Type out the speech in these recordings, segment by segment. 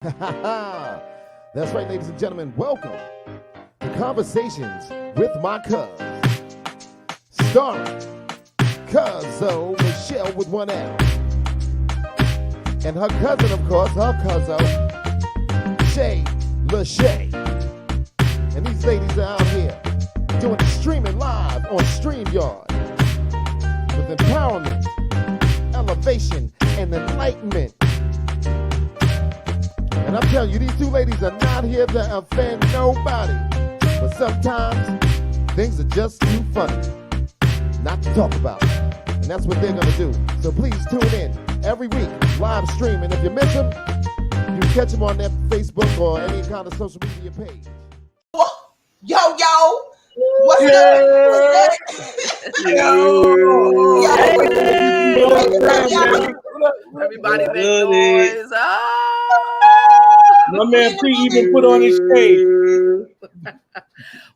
That's right, ladies and gentlemen. Welcome to Conversations with my Cuzns, starring Cuzzo Michelle with one L, and her cousin, of course, her Cuzzo, Shay LaShay. And these ladies are out here doing the streaming live on StreamYard with empowerment, elevation, and enlightenment. And I'm telling you, these two ladies are not here to offend nobody. But sometimes things are just too funny not to talk about. And that's what they're going to do. So please tune in every week, live stream. And if you miss them, you can catch them on their Facebook or any kind of social media page. Yo, what's up? Everybody make noise. My man P even put on his shade.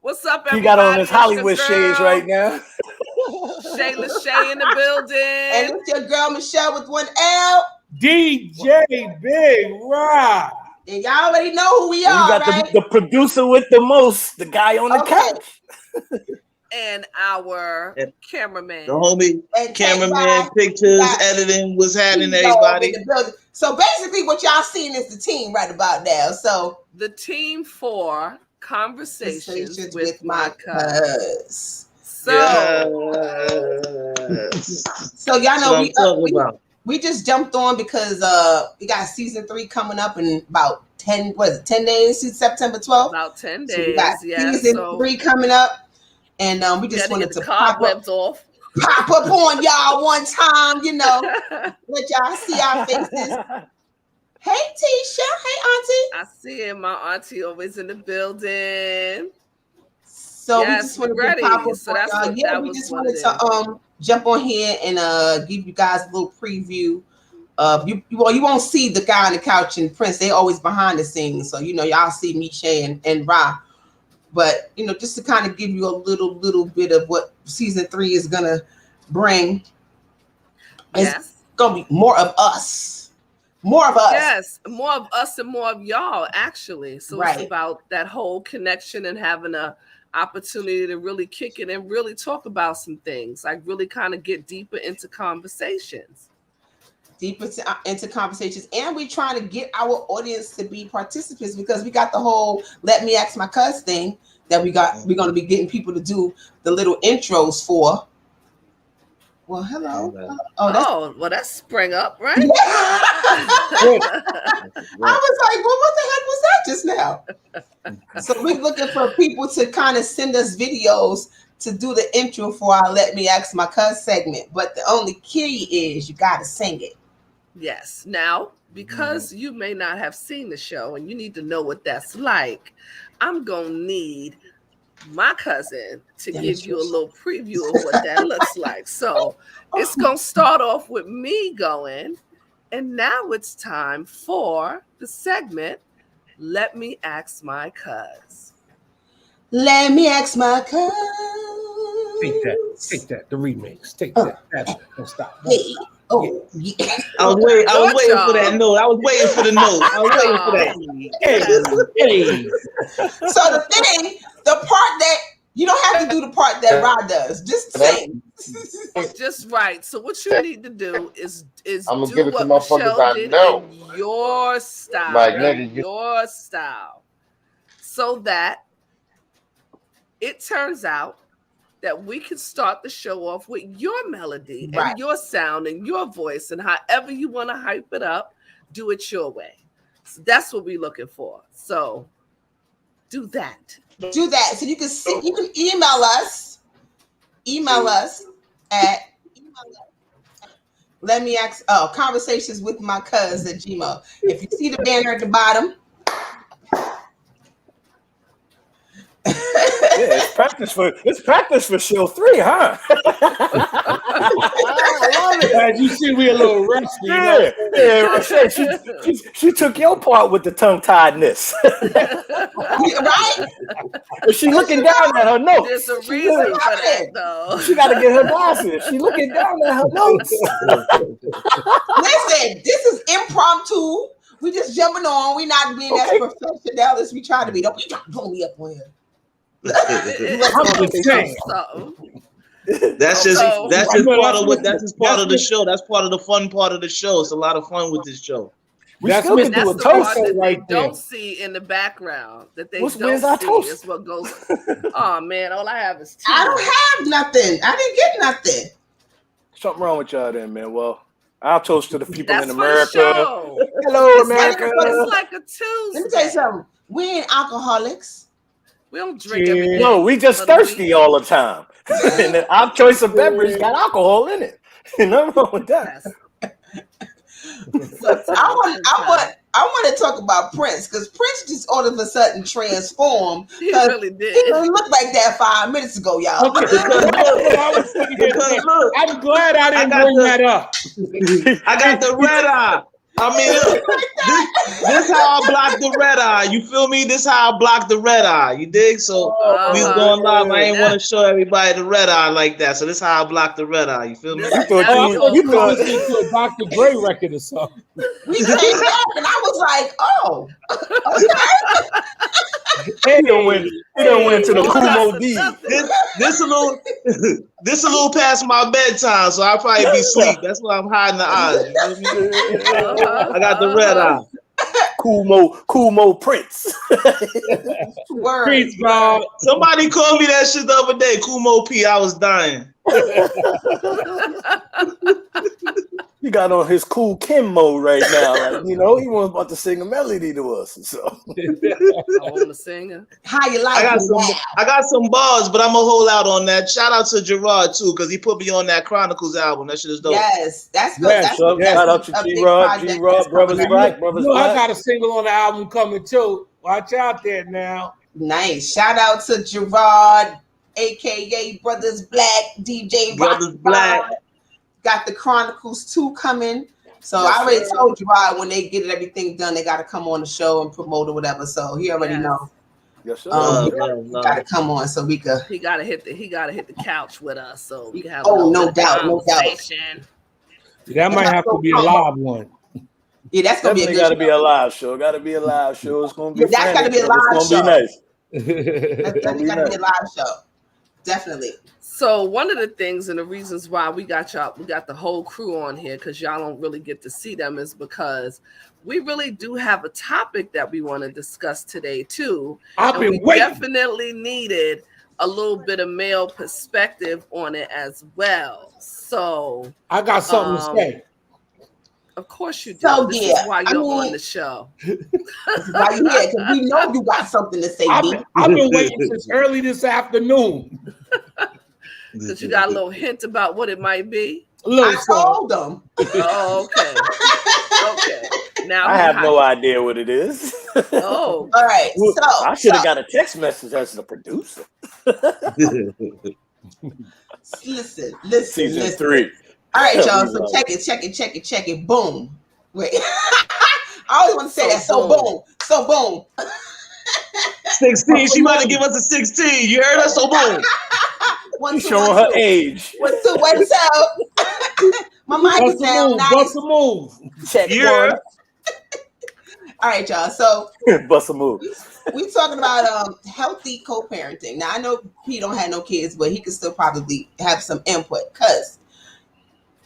What's up, everybody? He got on his Hollywood shades right now. Shay LaShay in the building. And it's your girl Michelle with one L. DJ Big Rock. And y'all already know who we are, You got right? the producer with the most, the guy on the couch. And our cameraman. The homie, And cameraman, pictures, editing, what's happening, everybody? In the building. So basically what y'all seeing is the team right about now. So the team for Conversations with my Cuzns. So y'all know we we just jumped on because we got season 3 coming up in about 10 days, September 12th. About 10 days. So we got season 3 coming up. And we just wanted to pop up on y'all one time, let y'all see our faces. Hey, Tisha. Hey, Auntie. I see it. My auntie always in the building. So yes, we just wanted ready. to pop up So that's on y'all. We just wanted to jump on here and give you guys a little preview of you won't see the guy on the couch and Prince. They always behind the scenes. So y'all see me, Shay, and Ra. But just to kind of give you a little bit of what season 3 is gonna bring. It's gonna be more of us. More of us. Yes, more of us and more of y'all, actually. So right. It's about that whole connection and having a opportunity to really kick it and really talk about some things. Like really kind of get deeper into conversations. And we're trying to get our audience to be participants because we got the whole Let Me Ask My Cuz thing that we're going to be getting people to do the little intros for. Well, hello. Well, that sprang up, right? I was like, well, what the heck was that just now? So we're looking for people to kind of send us videos to do the intro for our Let Me Ask My Cuz segment. But the only key is you got to sing it. Yes. Now, because you may not have seen the show and you need to know what that's like, I'm going to need my cousin to give you a little preview of what that looks like. So it's going to start off with me going, and now it's time for the segment, Let Me Ask My Cuz. Let me ask my cuz. Take that, the remix. Take that. Don't stop. Hey. Oh, yeah. I was waiting for that note. I was waiting for the note. I was waiting for that. Hey. So the part that you don't have to do the part that Rod does. Just sing. Just right. So what you need to do is I'm gonna do give it what to motherfuckers Michelle I did know. in your style. Like, nigga, your style. So that it turns out that we can start the show off with your melody and your sound and your voice, and however you want to hype it up, do it your way. So that's what we're looking for. So do that. Do that. So you can email us. Email us at let me ask conversations with my cuz at Gmail. If you see the banner at the bottom. Yeah, it's practice for show 3, huh? I love it. As you see, we a little rusty. She took your part with the tongue-tiedness. Right? But she looking down at her notes. There's a reason for that, though. She got to get her glasses. She looking down at her notes. Listen, this is impromptu. We just jumping on. We not being as professional as we try to be. Don't you try to pull me up on here. I'm just saying. That's just part of what. That's just part of the that's show. That's part of the fun part of the show. It's a lot of fun with this show. That's And Mr. that's the Toast part that right they there. don't see in the background. That they Where's don't our see toast? is what goes. Oh man, all I have is tea. I don't have nothing. I didn't get nothing. Something wrong with y'all then, man. Well, I'll toast to the people That's in for the America. show. Hello, It's America. but It's like a Tuesday. Let me tell you something. We ain't alcoholics. We don't drink every day. No, we just of the thirsty week. all the time. And our choice of beverage got alcohol in it. Nothing wrong with that. Yes. I want to talk about Prince because Prince just all of a sudden transformed. He really He did. didn't look like that 5 minutes ago, y'all. Okay. I'm glad I didn't bring that up. I got the red eye. I mean, look, this how I block the red eye. You feel me? This how I block the red eye. You dig? So we was going live. I ain't want to show everybody the red eye like that. So this how I block the red eye. You feel me? I thought you was listening to a Dr. Dre record or something. We came back and I was like, oh, He done went to the Kumo D. This a little past my bedtime, so I'll probably be asleep. That's why I'm hiding the eyes. You feel me? I got the red eye. Kumo Prince. word. Peace, God. Somebody called me that shit the other day. Kumo P. I was dying. He got on his cool Kim mode right now. Like, he was about to sing a melody to us. So I want to sing. How you like I got some bars, but I'm gonna hold out on that. Shout out to Gerard too, because he put me on that Chronicles album. That shit is dope. Yes, that's good. Yes, shout out to G-Rod, Brothers Black, Brothers I Black. got a single on the album coming too. Watch out there now. Nice. Shout out to Gerard, aka Brothers Black, DJ Brothers Rocky Black. Bob. Got the Chronicles 2 coming. So Yes, I already sir. told Gerard when they get everything done, they got to come on the show and promote or whatever. So he already Yes. know. Yes, sir. Got to come on so we could. He gotta hit the couch with us so we can have No doubt. conversation. That might have to be a live one. Yeah, that's gonna Definitely be a got to good be a live show. Got to be a live show. It's gonna be. Yeah, that's gotta be a frantic, but live it's gonna show. be nice. That's definitely got to be a live show. Definitely. So one of the things and the reasons why we got the whole crew on here, because y'all don't really get to see them, is because we really do have a topic that we want to discuss today too. I've been waiting. Definitely needed a little bit of male perspective on it as well. So I got something to say. of course you do. So, This yeah, is why I you're mean- on the show. Why you here? Because we know you got something to say, B. I've been waiting since early this afternoon. Because you got a little hint about what it might be. I told them. Oh, okay. Now I have no idea what it is. Oh, All right. So I should have got a text message as the producer. listen. Season 3. All right, y'all. So Love check it. Boom. Wait. I always want to say that. So boom. 16. She about to give us a 16. You heard us? So boom. One, She's two, showing one, her two. age. 1, 2, 1, so. My mic is down. Bust a move. Check Yeah. one. All right, y'all. So Bust a move. we talking about healthy co-parenting. Now I know he don't have no kids, but he could still probably have some input because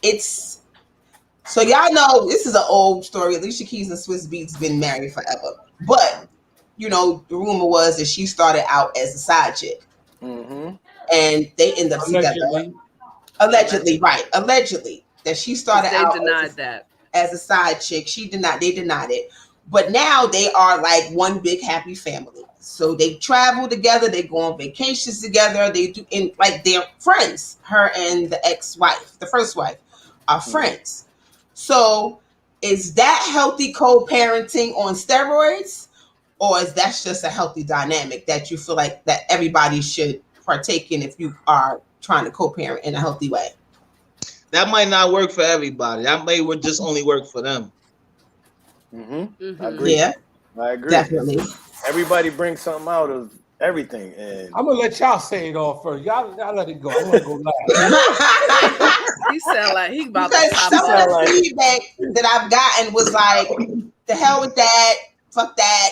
it's. So y'all know this is an old story. Alicia Keys and Swiss Beats been married forever, but the rumor was that she started out as a side chick, and they end up together. Allegedly, right? Allegedly, that she started out. They denied that as a side chick. They denied it. But now they are like one big happy family. So they travel together, they go on vacations together, they do like they're friends. Her and the ex-wife, the first wife, are friends. So is that healthy co-parenting on steroids? Or is that just a healthy dynamic that you feel like that everybody should partake in if you are trying to co-parent in a healthy way? That might not work for everybody. That may just only work for them. I agree. Yeah, I agree. definitely. Everybody brings something out of everything, and I'm gonna let y'all say it all first. Y'all let it go. I'm gonna go last. he sound like he about Because to pop some of off. the feedback that I've gotten was like, the hell with that. Fuck that.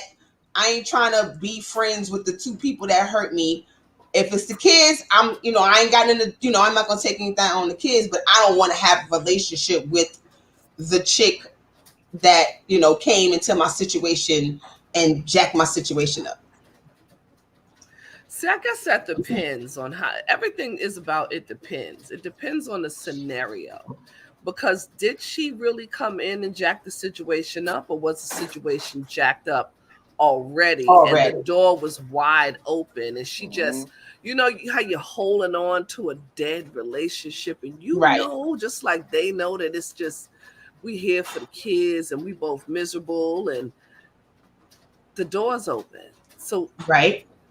I ain't trying to be friends with the two people that hurt me. If it's the kids, I ain't got into, I'm not gonna take anything on the kids, but I don't want to have a relationship with the chick that, came into my situation and jacked my situation up. See, I guess that depends on how everything is about. It depends. It depends on the scenario. Because did she really come in and jack the situation up, or was the situation jacked up already? And the door was wide open and she just, how you're holding on to a dead relationship and just like they know that it's just, we here for the kids and we both miserable and the door's open. So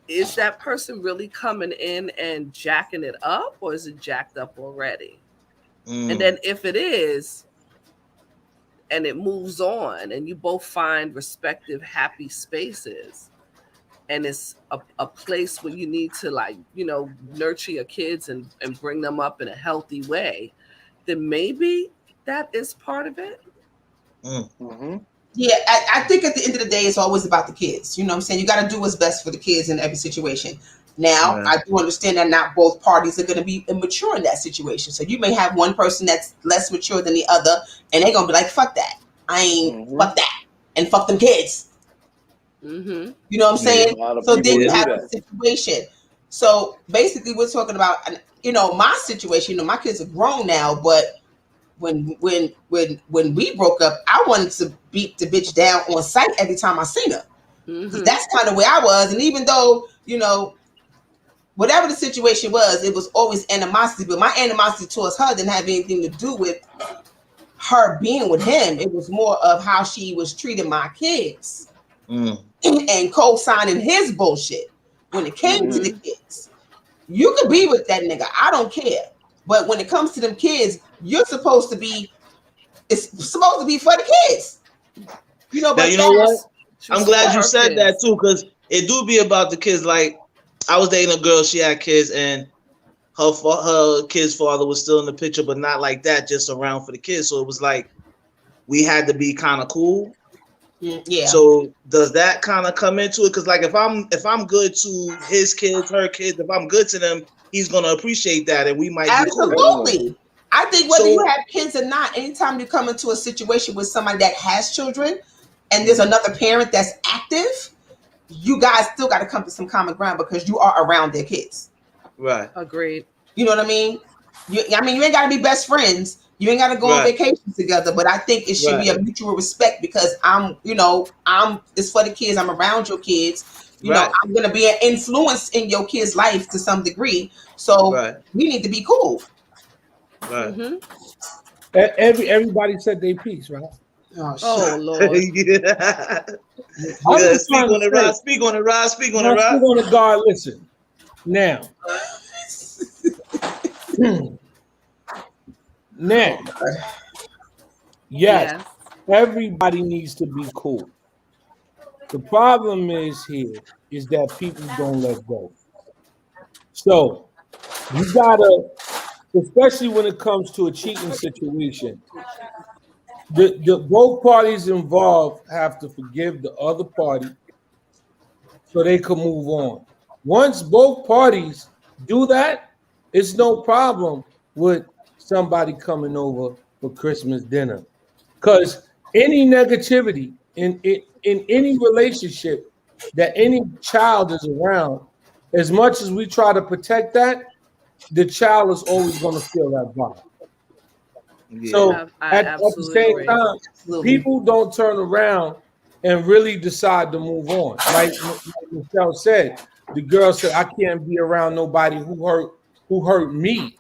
is that person really coming in and jacking it up, or is it jacked up already? And then if it is, and it moves on and you both find respective happy spaces, and it's a place where you need to nurture your kids and bring them up in a healthy way, then maybe that is part of it. Mm-hmm. Yeah, I think at the end of the day, it's always about the kids. You know what I'm saying? You got to do what's best for the kids in every situation. Now, I do understand that not both parties are going to be immature in that situation. So you may have one person that's less mature than the other, and they're going to be like, fuck that. I ain't fuck that. And fuck them kids. Mm-hmm. You know what I'm saying? So then you have a situation. So basically we're talking about, my situation, my kids are grown now, but when we broke up, I wanted to beat the bitch down on sight every time I seen her. Mm-hmm. That's kind of where I was. And even though, whatever the situation was, it was always animosity, but my animosity towards her didn't have anything to do with her being with him. It was more of how she was treating my kids and co-signing his bullshit when it came to the kids. You could be with that nigga, I don't care. But when it comes to them kids, it's supposed to be for the kids. But you know what? I'm glad you said that too, because it do be about the kids. Like, I was dating a girl, she had kids, and her kid's father was still in the picture, but not like that, just around for the kids. So it was like we had to be kind of cool. Yeah. So does that kind of come into it? Because like if I'm good to his kids, her kids, if I'm good to them, he's gonna appreciate that, and we might absolutely. Be cool. I think whether you have kids or not, anytime you come into a situation with somebody that has children, and there's another parent that's active, you guys still got to come to some common ground because you are around their kids. Right. Agreed. You know what I mean? You ain't got to be best friends. You ain't got to go on vacation together, but I think it should be a mutual respect because it's for the kids. I'm around your kids. You know, I'm going to be an influence in your kid's life to some degree. So we need to be cool. Right. Mm-hmm. Everybody said their piece, right? Oh Lord. Speak on it, Rod. Speak on it, Rod. Speak on it, Rod. Speak on it, God. Listen. Now. Now. Yes, everybody needs to be cool. The problem is that people don't let go. So you gotta, especially when it comes to a cheating situation, the both parties involved have to forgive the other party so they can move on. Once both parties do that, it's no problem with somebody coming over for Christmas dinner. Because any negativity in any relationship that any child is around, as much as we try to protect that, the child is always going to feel that vibe. Yeah. So at the same time, people don't turn around and really decide to move on. Like Michelle said, the girl said, "I can't be around nobody who hurt me."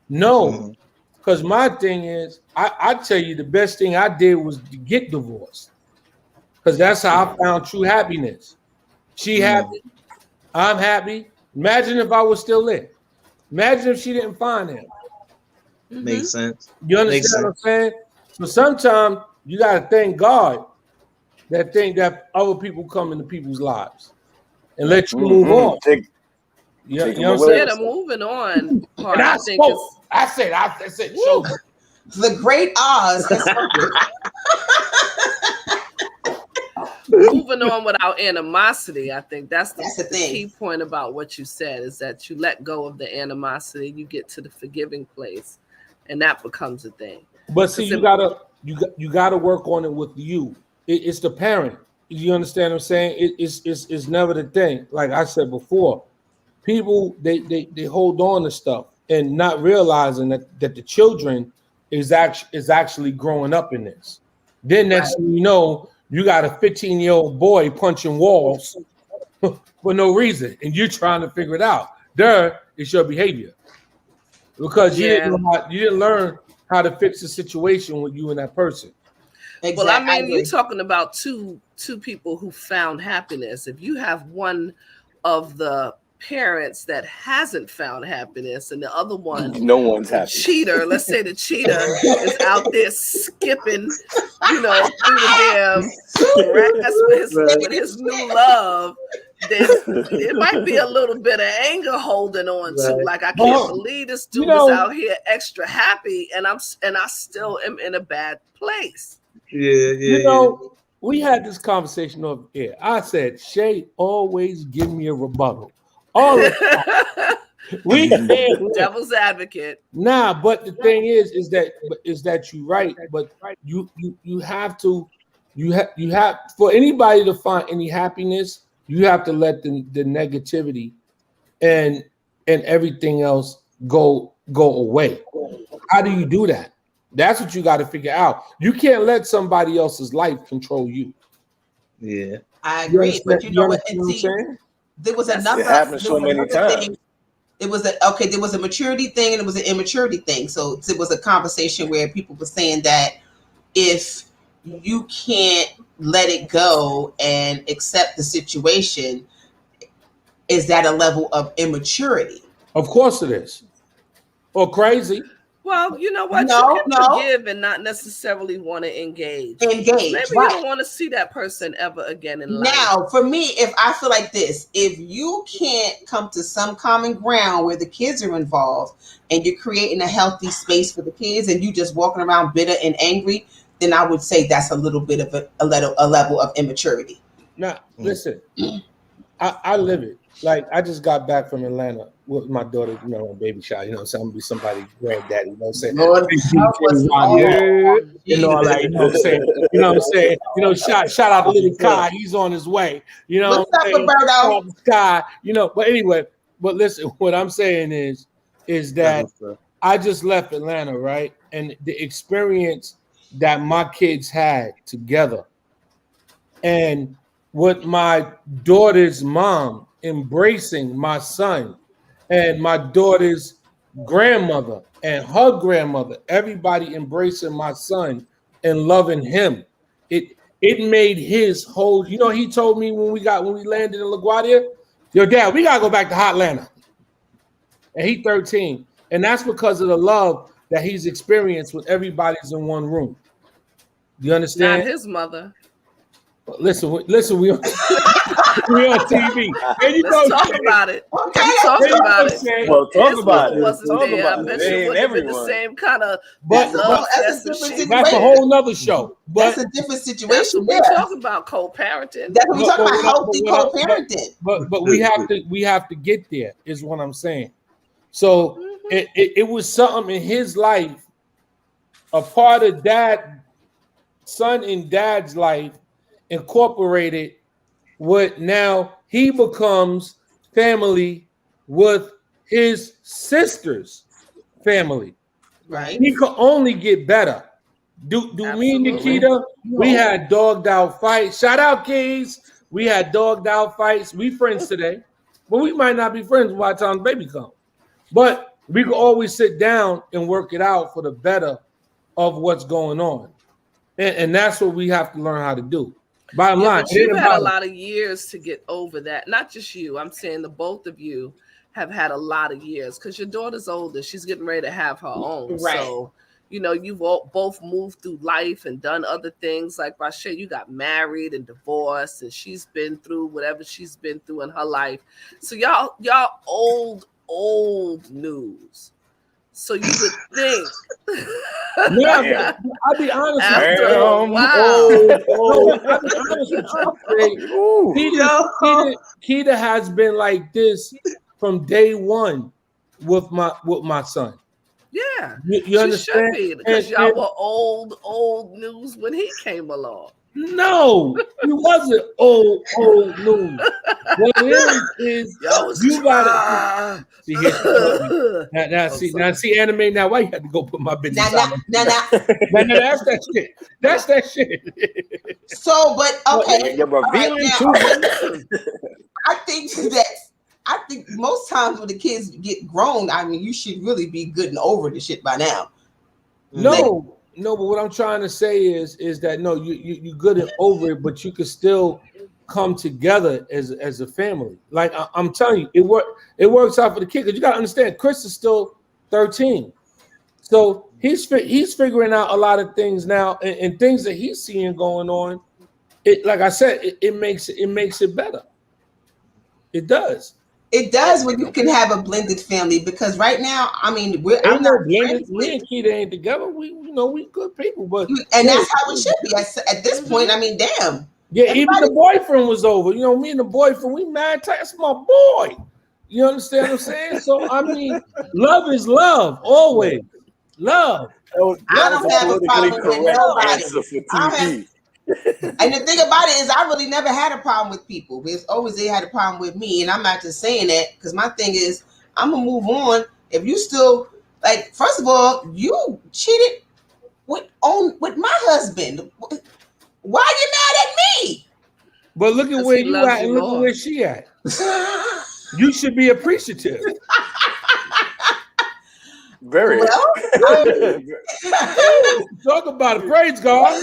No, because my thing is, I tell you, the best thing I did was to get divorced, because that's how I found true happiness. She happy, I'm happy. Imagine if I was still there. Imagine if she didn't find him. Makes sense. You understand what I'm saying? So sometimes you gotta thank God that other people come into people's lives and let you move on. You know what I'm saying? The moving on part. And I said, show the great Oz. moving on without animosity, I think that's the thing. key point about what you said, is that you let go of the animosity, you get to the forgiving place, and that becomes a thing. But see, you gotta work on it with you. It's the parent. You understand what I'm saying? It's never the thing. Like I said before, people they hold on to stuff and not realizing that the children is actually growing up in this. Then next thing you know, you got a 15-year-old boy punching walls for no reason, and you're trying to figure it out. There is your behavior, because you didn't learn how to fix the situation with you and that person. Exactly. Well, I mean, you're talking about two people who found happiness. If you have one of the parents that hasn't found happiness and the other one, no one's happy. Cheater, let's say the cheater is out there skipping, through the damn grass with his new love, then it might be a little bit of anger holding on to. Like, I can't believe this dude is out here extra happy, and I still am in a bad place. We had this conversation over here. I said, Shay always give me a rebuttal. All the time. We devil's advocate. Nah, but the thing is that you're right. But you have to for anybody to find any happiness, you have to let the negativity and everything else go away. How do you do that? That's what you got to figure out. You can't let somebody else's life control you. Yeah, I agree. But you know what? There was another. It happens so many times. There was a maturity thing and it was an immaturity thing. So it was a conversation where people were saying that if you can't let it go and accept the situation, is that a level of immaturity? Of course it is. Or crazy. Well, you know what? You can forgive and not necessarily want to engage. Maybe you don't want to see that person ever again in life. Now, for me, if I feel like this, if you can't come to some common ground where the kids are involved and you're creating a healthy space for the kids and you just walking around bitter and angry, then I would say that's a little bit of a level of immaturity. Now, listen, I live it. Like, I just got back from Atlanta with my daughter, on baby shower, I'm going to be somebody's granddaddy, you know what I'm saying? Shout out to little Kai, he's on his way, What's up, Roberto? Kai, but anyway, but listen, what I'm saying is that I just left Atlanta, right? And the experience that my kids had together, and with my daughter's mom embracing my son, and my daughter's grandmother and her grandmother, everybody embracing my son and loving him. It made his whole, he told me when we landed in LaGuardia, yo, Dad, we gotta go back to Hotlanta. And he's 13. And that's because of the love that he's experienced with everybody's in one room. You understand? Not his mother. Listen, we on TV. Let's talk about it. Talk about it. Well, talk about it. Wasn't there. I bet you wouldn't have been the same kind of love. That's a whole nother show. But that's a different situation. We're talking about co-parenting. That's what we're talking about, healthy co-parenting. But we have to get there, is what I'm saying. So it was something in his life, a part of son and dad's life, incorporated what now he becomes family with his sister's family. Right. He could only get better. Do me and Nikita, we had dogged out fights. Shout out, Keys. We had dogged out fights. We friends today, but we might not be friends by the time the baby comes. But we could always sit down and work it out for the better of what's going on. And that's what we have to learn how to do. Bottom line, you've had a lot of years to get over that. Not just you. I'm saying the both of you have had a lot of years, because your daughter's older. She's getting ready to have her own. Right. So, you've both moved through life and done other things. Like Rashay, you got married and divorced, and she's been through whatever she's been through in her life. So y'all old news. So you would think. Yeah, I'll be honest with you. After a while. I'll be honest with you. Keita has been like this from day one with my son. Yeah, you understand? Because y'all were old news when he came along. No, he wasn't old news. What it is you gotta see anime now. Why you had to go put my business Nah. That's that shit. That's that shit. So, but okay, you're revealing too much. I think most times when the kids get grown, I mean, you should really be good and over the shit by now. No, but what I'm trying to say is that no, you good and over it, but you could still come together as a family. Like I'm telling you, it works out for the kid, because you gotta understand, Chris is still 13, so he's figuring out a lot of things now, and things that he's seeing going on. It, like I said, it makes it better. It does. It does when you can have a blended family, because right now, I mean, I'm not not blended. Me and Keita ain't together. We good people, but and that's how it should be. At this point, I mean, damn. Yeah, even the boyfriend was over. Me and the boyfriend, we mad tight. That's my boy. You understand what I'm saying? So I mean, love is love, always. Love. I don't have a problem with nobody. And the thing about it is, I really never had a problem with people. It's always they had a problem with me, and I'm not just saying that, because my thing is, I'm gonna move on. If you still like, first of all, you cheated with my husband. Why are you mad at me? But look at where you at, and look at where she at. You should be appreciative. Very. Well, talk about it. Praise God.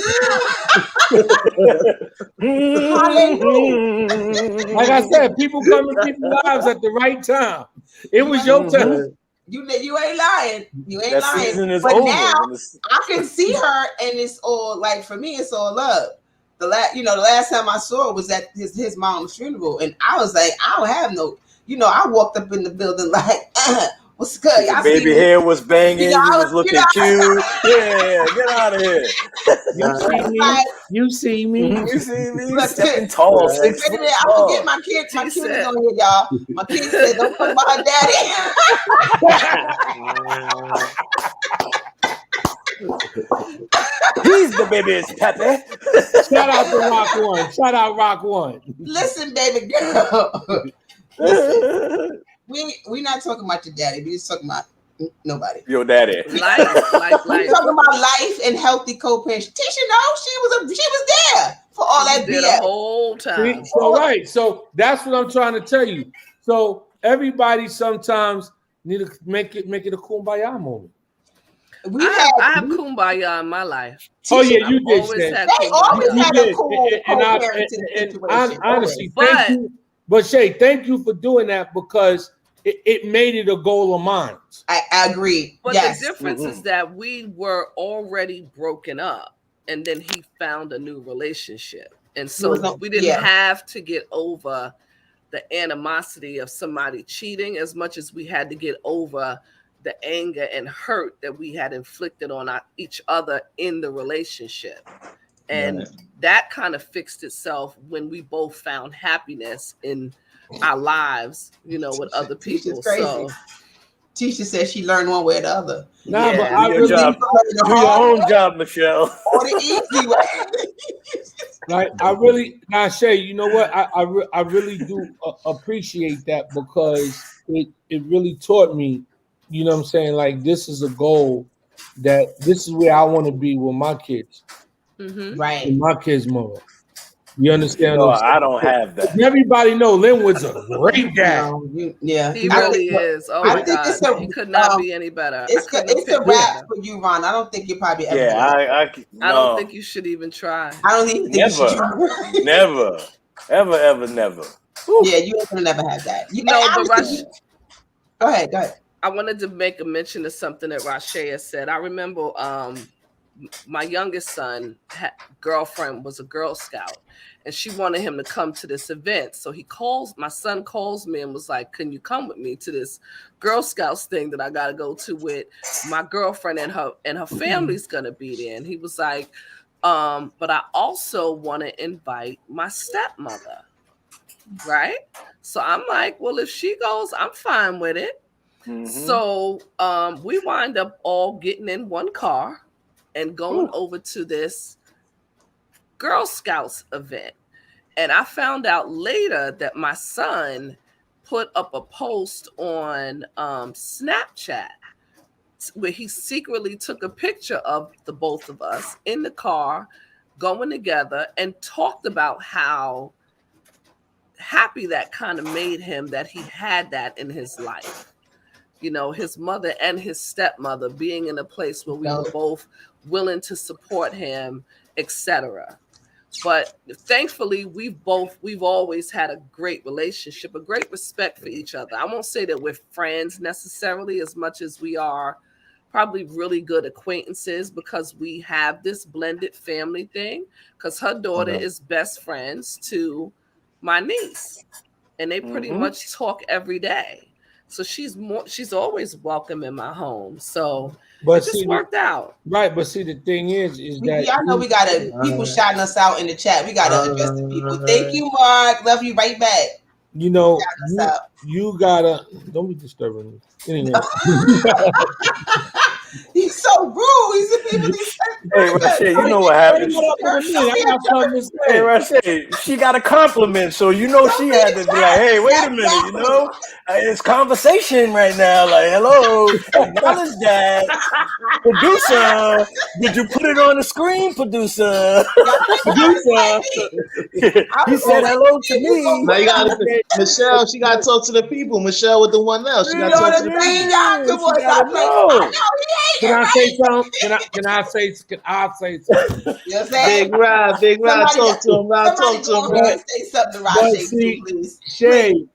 Like I said, people come in people's lives at the right time. It was your time. You ain't lying. You ain't that lying. Season is but over. Now I can see her, and it's all like, for me, it's all love. The last time I saw her was at his mom's funeral, and I was like, I don't have no. I walked up in the building like, what's good? Your baby hair was banging. You was looking cute. Yeah, get out of here. You see me. You see me. Stepping tall. 6 foot I tall. forget my kids. My kids is on here, y'all. My kids said, "Don't talk about her daddy." He's the baby's Pepe. Shout out to Rock One. Shout out Rock One. Listen, baby girl. Listen, we not talking about your daddy. We just talking about nobody. Your daddy. Life. We talking about life and healthy co-parents. Tisha, no, she was there for all that BS the whole time. So that's what I'm trying to tell you. So everybody sometimes need to make it a kumbaya moment. I have kumbaya in my life. Oh yeah, you did. They always had a cool co-parenting situation. Honestly, thank you. But Shay, thank you for doing that, because it made it a goal of mine. I agree. But the difference is that we were already broken up, and then he found a new relationship. And so we didn't have to get over the animosity of somebody cheating as much as we had to get over the anger and hurt that we had inflicted on each other in the relationship. And that kind of fixed itself when we both found happiness in our lives, with other people. So Tisha said she learned one way or the other. Nah, yeah, but I do your own job, Michelle. Or the easy way. Like Shay, you know what? I really do appreciate that, because it really taught me, you know what I'm saying? Like, this is a goal, that this is where I want to be with my kids. Mm-hmm. Right. With my kids' mother. You understand? No, I don't have that. Everybody know Linwood's a great dad. He really is. Oh my God. He could not be any better. It's a wrap for you, Ron. I don't think you probably ever. Yeah, I don't think you should even try. I don't even think you should try. Never. Ever, never. Yeah, you ain't gonna never have that. Go ahead. I wanted to make a mention of something that Rashea said. I remember my youngest son girlfriend was a Girl Scout, and she wanted him to come to this event. So my son calls me and was like, "Can you come with me to this Girl Scouts thing that I got to go to with my girlfriend and her family's gonna be there?" And he was like, "But I also want to invite my stepmother." Right? So I'm like, "Well, if she goes, I'm fine with it." Mm-hmm. So we wind up all getting in one car and going over to this Girl Scouts event. And I found out later that my son put up a post on Snapchat where he secretly took a picture of the both of us in the car going together and talked about how happy that kind of made him that he had that in his life. You know, his mother and his stepmother being in a place where we were both willing to support him, etc. But thankfully, we've always had a great relationship, a great respect for each other. I won't say that we're friends necessarily as much as we are probably really good acquaintances, because we have this blended family thing, because her daughter is best friends to my niece, and they pretty much talk every day. So she's always welcome in my home. So it just worked out. Right, but see, the thing is that I know we got people shouting us out in the chat. We got to address the people. Thank you, Mark. Love you right back. You know, you gotta, don't be disturbing me. Anyway. He's so rude. He's a people. Hey, Rashay, you know what happens? Hey, Rashay, she got a compliment, so you know she had to be like, "Hey, wait a minute, you know, it's conversation right now. Like, hello, acknowledge that, producer. Did you put it on the screen, producer? He said hello to me. Now you got Michelle. She got to talk to the people. Michelle with the one else. She got to talk to the people. Can I say something? Can I say something? Big Rod, talk to him. Rod, talk to him. Say something to Rod, please. Shay,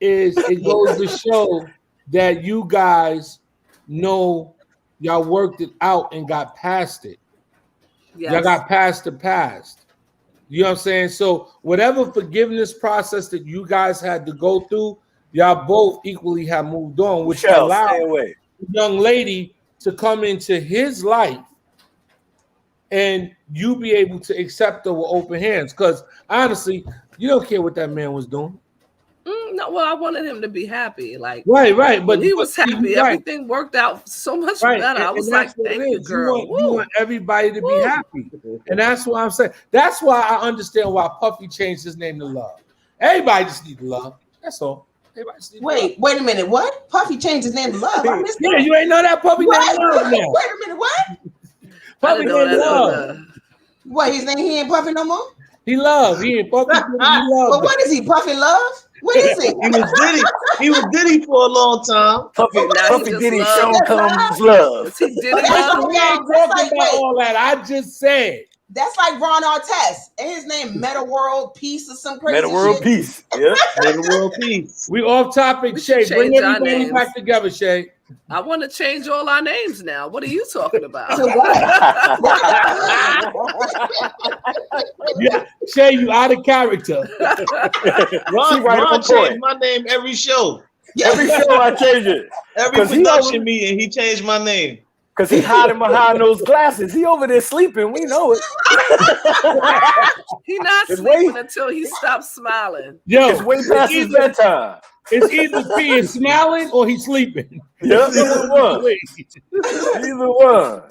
it goes to show that you guys know y'all worked it out and got past it. Yes. Y'all got past the past. You know what I'm saying? So whatever forgiveness process that you guys had to go through, y'all both equally have moved on, which allowed the young lady to come into his life and you be able to accept her with open hands. Because honestly, you don't care what that man was doing. No, well, I wanted him to be happy. Like right. But he was happy. Everything worked out so much better. I was like, "Thank you, girl." You want everybody to be happy, and that's what I'm saying. That's why I understand why Puffy changed his name to Love. Everybody just needs love. That's all. Wait a minute. What? Puffy changed his name to Love? I missed that. You ain't know that Puffy name Love now. Wait a minute. What? Puffy name Love. What? His name? He ain't Puffy no more. He Love. He ain't Puffy. He Love. But what is he? Puffy Love? What is it? He was Diddy for a long time. Puffy Diddy show comes love. We ain't talking about all that. I just said. That's like Ron Artest, and his name Meta World Peace or some crazy Meta World shit. Peace. Yeah. Meta World Peace. We off topic, Shay. Bring everybody back together, Shay. I want to change all our names now. What are you talking about? Yeah, Shay, you out of character. Ron changed my name every show. Every show I change it. Every production meeting, he changed my name. Because he hiding behind those glasses. He over there sleeping. We know it. He not sleeping until he stops smiling. Yo, it's way past his bedtime. It's either he is smiling or he's sleeping. Yep, either one. Either one.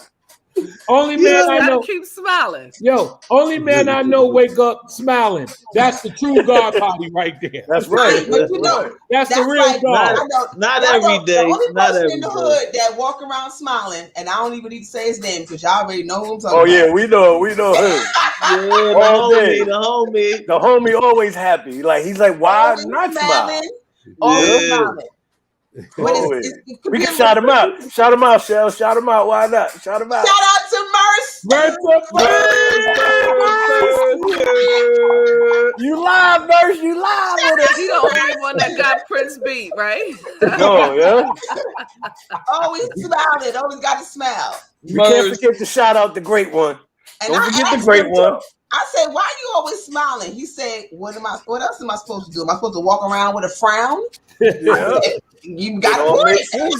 Only man I know. Keep smiling. Yo, only man I know wake up smiling. That's the true God party right there. That's right. That's the real God. Not every day. The only not person every in the day. hood that walk around smiling, and I don't even need to say his name because y'all already know who I'm talking about. Oh yeah, we know him. The homie always happy. Like he's like, why not smile? Always smiling. We can shout him out. Shout him out, Shell. Shout him out. Why not? Shout him out. Shout out to Merce. Verse. You live, Verse. You live with it. He the only one that got Prince beat, right? No, yeah. Always smiling. Always got to smile. You can't forget to shout out the great one. And Don't I forget the asked great him, one. I said, "Why are you always smiling?" He said, "What else am I supposed to do? Am I supposed to walk around with a frown?" Yeah. You got It a all point. makes sense.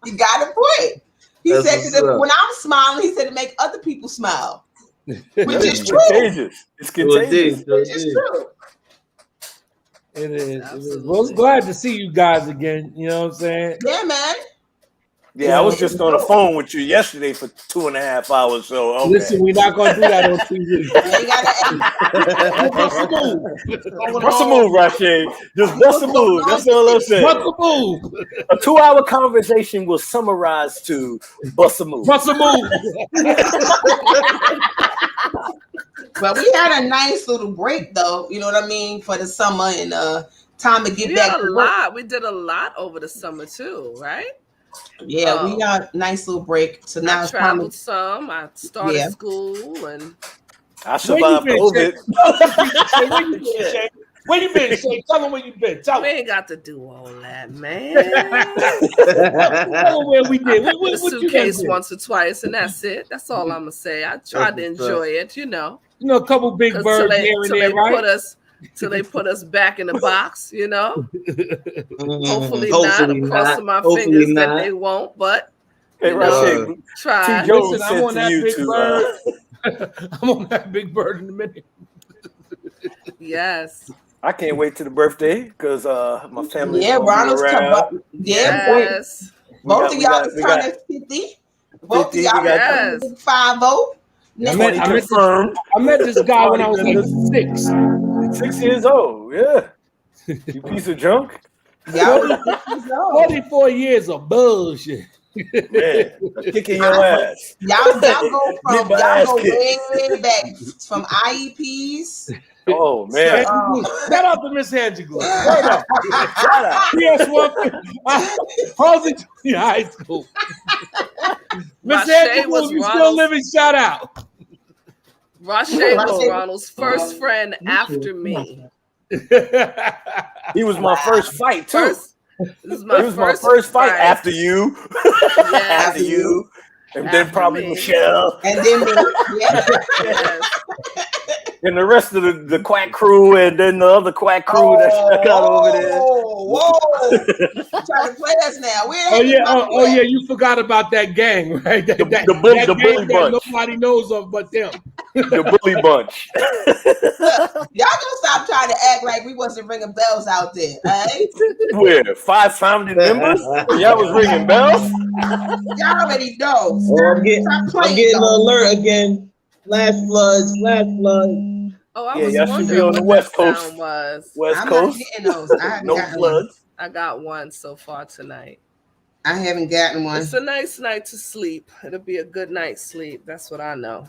You got a point. He That's said, what's "Because up. when I'm smiling, he said to make other people smile, which is It's true. contagious. It's contagious. Which is true." It is. Absolutely. Well, it's glad to see you guys again. You know what I'm saying? Yeah, man. Yeah, I was just on the phone with you yesterday for 2.5 hours. So okay. Listen, we're not gonna do that on TV. You ain't gotta Bust a move. Bust a move, Rashay. Just bust a move. That's all I'm saying. Bust a move. A 2-hour conversation will summarize to bust a move. Bust a move. But we had a nice little break, though. You know what I mean, for the summer and time to get We back had a to work. lot. We did a lot over the summer too, right? Yeah, we got a nice little break. So now I it's time traveled to, some. I started Yeah. school, and I survived COVID. Where you been, Shay? Tell them where you been. Tell we them. ain't got to do all that, man. Tell them where we did. I packed the What you suitcase done did? once or twice, and that's it. That's all I'm gonna say. I tried to enjoy it, You know, a couple big 'cause birds here and there, right? till they put us back in the box, you know. Hopefully not. I'm not. crossing my Hopefully fingers not. that they won't, but Hey, you know, Rashay, try. T. Jones Listen, I'm said on to that you big to. bird. I'm on that big bird in a minute. Yes. I can't wait to the birthday because my family. yeah, Ronald's around. Yes. Both of y'all is turning 50. Both of 50, y'all we got- is turning 50. I met this guy when I was like 6. 6 years old. Yeah. You piece of junk. Y'all is 50 years old. 44 years of bullshit. Man, kicking your ass. Y'all go Get my ass kicked. way back from IEPs. Oh man. Shout out to Miss Angela. Shout out. PS1. Posey Junior High School. Miss Rashay Angela, was you still Ronald's- living? Shout out. Rashay was Ronald's first friend after me. He was my first fight too. This is my It was my first fight after you. Yes. After you. And then After probably me. Michelle. And then me. Yeah. Yes. And the rest of the quack crew, and then the other quack crew that stuck out over there. Whoa. Trying to play us now. Oh yeah, you forgot about that gang, right? That The bully gang that bunch. nobody knows of but them. The bully bunch. Y'all gonna stop trying to act like we wasn't ringing bells out there, right? Where? 5 founding members? Y'all was ringing bells? Y'all already know. Oh, I'm getting an alert again. Flash floods. Oh, I Yeah, was y'all should be wondering on the what West that Coast. sound was. West I'm Coast. not getting those. I haven't No gotten floods. I got one so far tonight. one. I haven't gotten one. It's a nice night to sleep. It'll be a good night's sleep. That's what I know.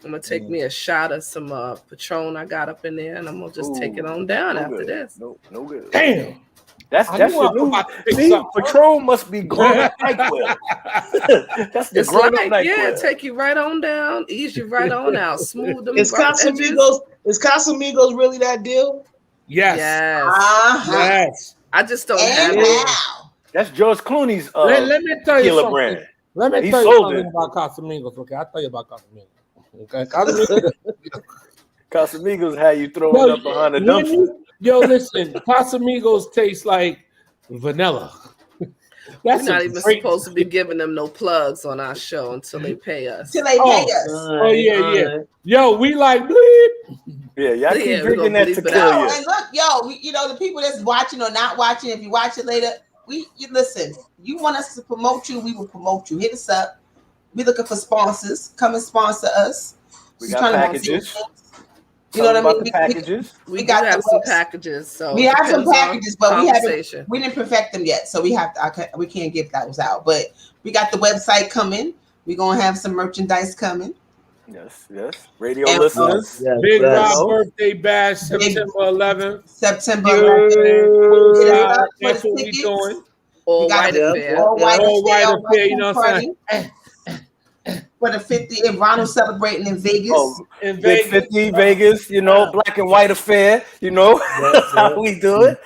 I'm gonna take me a shot of some Patron I got up in there, and I'm gonna just take it on down after good. this. No good. Damn. That's I knew your I was new. about to pick See, something. Patron must be grown up NyQuil. That's the It's grown up like, yeah, NyQuil. take you right on down, ease you right on out, smooth them Is rough edges. Casamigos really that deal? Yes. Yes. Uh-huh. Yes. I just don't And have it. now. That's George Clooney's Let me tell you tequila something. brand. Let me He tell you sold something it. about Casamigos. Okay, I'll tell you about Casamigos. Okay, Casamigos. Casamigos had you throwing up behind the dumpster. Yo, listen, Casamigos taste like vanilla. We're not even supposed to be giving them no plugs on our show until they pay us. Till they pay us. Oh yeah. Yo, we like bleep. Yeah, y'all keep Yeah, we drinking gonna that bleep to it kill out. you. And look, yo, the people that's watching or not watching, if you watch it later, you listen. You want us to promote you, we will promote you. Hit us up. We're looking for sponsors. Come and sponsor us. We Just got trying to packages. You know what I About mean? the packages. We got do have the some webs- packages. So We have some depends on packages, but conversation. we didn't perfect them yet, so we can't get those out. But we got the website coming. We're gonna have some merchandise coming. Yes. Radio And- listeners. Big yes. Rob birthday bash, September 11th. September Yeah. 11th. Hit us up for That's the what we tickets. doing. All We got white the- affair. All white All white affair, affair, you know what I'm party. For the 50th, Ronald celebrating in Vegas. Oh, In Big Vegas. 50, Vegas, you know, black and white affair, you know, that's how we do it.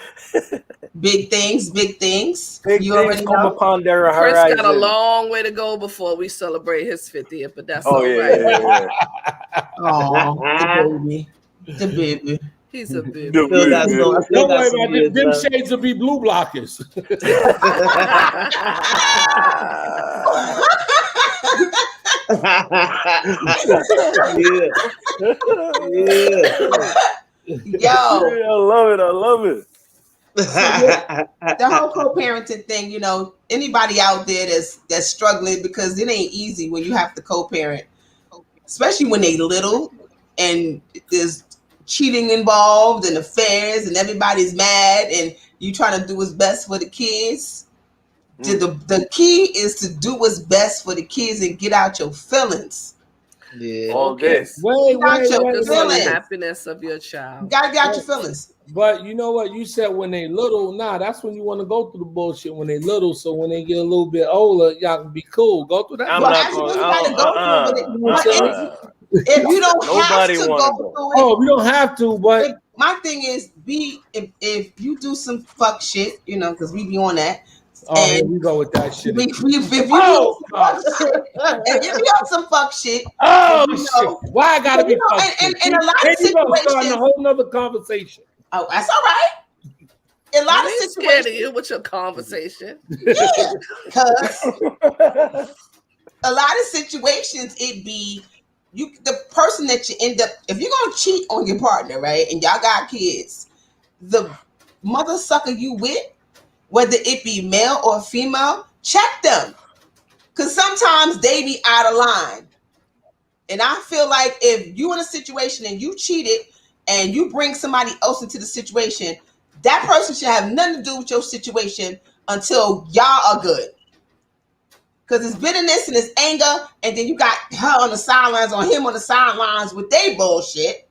Big things, big things. Big You things already come know. upon their Prince horizon. got a long way to go before we celebrate his 50th, but that's all yeah, right. yeah. Oh, the baby. The baby. He's a baby. The Still got baby. some, I still Don't got worry some about years them left. shades will be blue blockers. Yo, I love it. I love it. the whole co-parenting thing, you know, anybody out there that's struggling, because it ain't easy when you have to co-parent, especially when they little and there's cheating involved and affairs and everybody's mad and you trying to do what's best for the kids. The key is to do what's best for the kids and get out your feelings. Yeah. All this. Wait. Focus on the Feelings. happiness of your You child. gotta get out your feelings. But you know what? You said when they little, that's when you want to go through the bullshit when they little. So when they get a little bit older, y'all can be cool. Go through that. I'm Well, not actually, going. you gotta go through it. But if you don't have Nobody to wanna go go. through it, Oh, we don't have to, but my thing is if you do some fuck shit, you know, because we be on that. here we go with that shit. If you do Oh, some fuck shit, if you do some fuck shit, oh you shit! know, Why I gotta but, be you know, fucked? and a lot of Here you go, starting a situations. whole nother conversation. Oh, that's all right. A lot I of ain't scared of situations, you with your conversation. yeah, because a lot of situations it be you the person that you end up, if you're gonna cheat on your partner, right, and y'all got kids, the mother sucker you with, whether it be male or female, check them, because sometimes they be out of line. And I feel like if you in a situation and you cheated and you bring somebody else into the situation, that person should have nothing to do with your situation until y'all are good. Because it's bitterness and it's anger, and then you got her on the sidelines or him on the sidelines with their bullshit.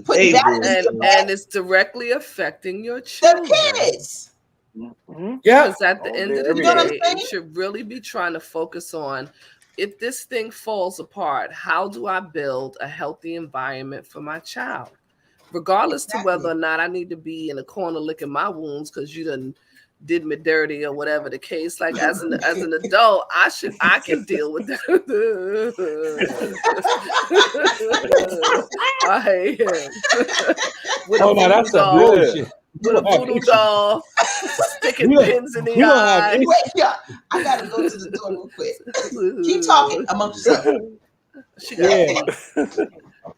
Putting batteries in And it's directly affecting your the children. kids. Yeah, Because at the end of the You know what I'm day, saying? you should really be trying to focus on, if this thing falls apart, how do I build a healthy environment for my child? Regardless to whether or not I need to be in a corner licking my wounds because you done did me dirty or whatever the case. Like as an adult, I can deal with that. that's a bullshit. With a voodoo doll, sticking pins in the eye. Wait, yeah, I gotta go to the door real quick. Keep talking amongst yourself.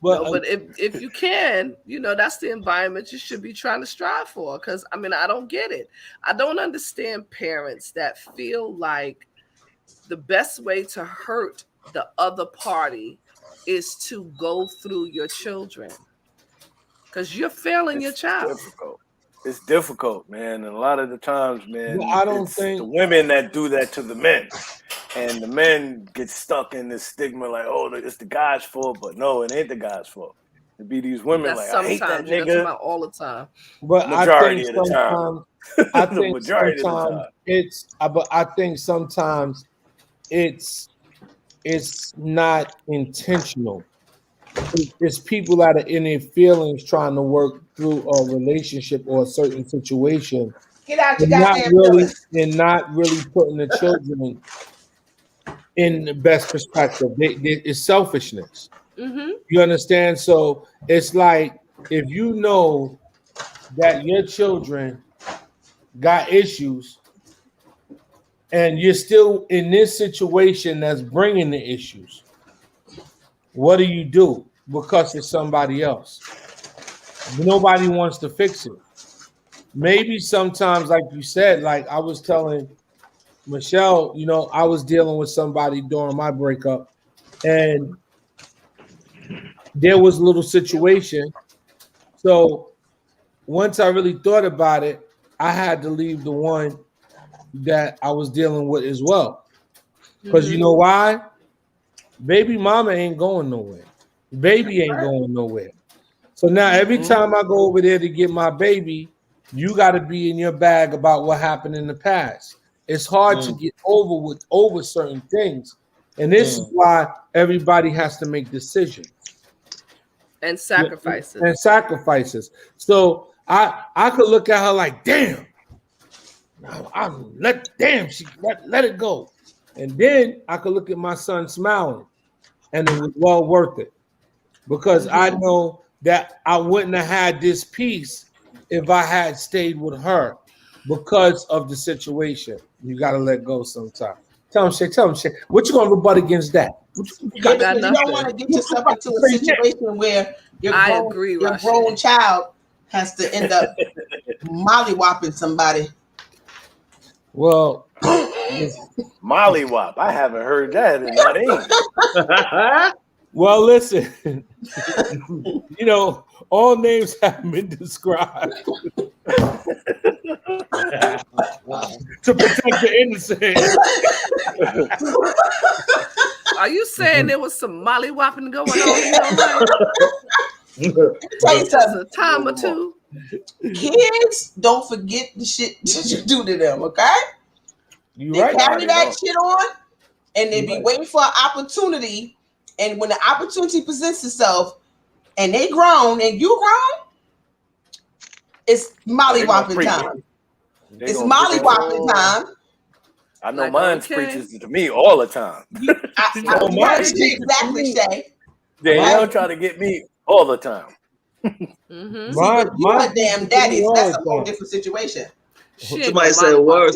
But if you can, you know, that's the environment you should be trying to strive for. Because I mean, I don't get it. I don't understand parents that feel like the best way to hurt the other party is to go through your children, because you're failing your child. It's difficult, man. And a lot of the times, man, I don't it's think the women that do that to the men. And the men get stuck in this stigma like, oh, it's the guy's fault. But no, it ain't the guy's fault. It be these women That's like, I hate that sometimes, nigga. about all the time. But Majority I think of the time. I The think majority of the sometimes time. but I think sometimes it's not intentional. It's people that are in their feelings trying to work through a relationship or a certain situation. Get out your and not goddamn really feelings. and not really putting the children in the best perspective. It's selfishness. Mm-hmm. You understand? So it's like if you know that your children got issues and you're still in this situation that's bringing the issues, what do? Because it's somebody else. Nobody wants to fix it. Maybe sometimes, like you said, like I was telling Michelle, you know, I was dealing with somebody during my breakup, and there was a little situation. So once I really thought about it, I had to leave the one that I was dealing with as well. Because you know why? Baby mama ain't going nowhere. Baby ain't going nowhere. So now every time I go over there to get my baby, you got to be in your bag about what happened in the past. It's hard to get over certain things. And this is why everybody has to make decisions and sacrifices. So I could look at her like, damn, she let it go. And then I could look at my son smiling, and it was well worth it. Because I know that I wouldn't have had this peace if I had stayed with her because of the situation. You got to let go sometimes. Tell him, Shay. What you going to rebut against that? You don't want to get yourself into a situation where your grown child has to end up mollywhopping somebody. Well, mollywhop. I haven't heard that in that age. Well, listen, you know, all names have been described to protect the innocent. Are you saying there was some mollywhopping going on in your life? Tell you something. A time or two. Kids don't forget the shit that you do to them, okay? They carry that shit on, and they be waiting for an opportunity. And when the opportunity presents itself, and they grown and you grown, it's mollywhopping time. It's mollywhopping time. I know mine preaches to me all the time. Exactly, Shay. They don't try to get me all the time. You a damn daddy. So that's a whole different situation. Somebody said word.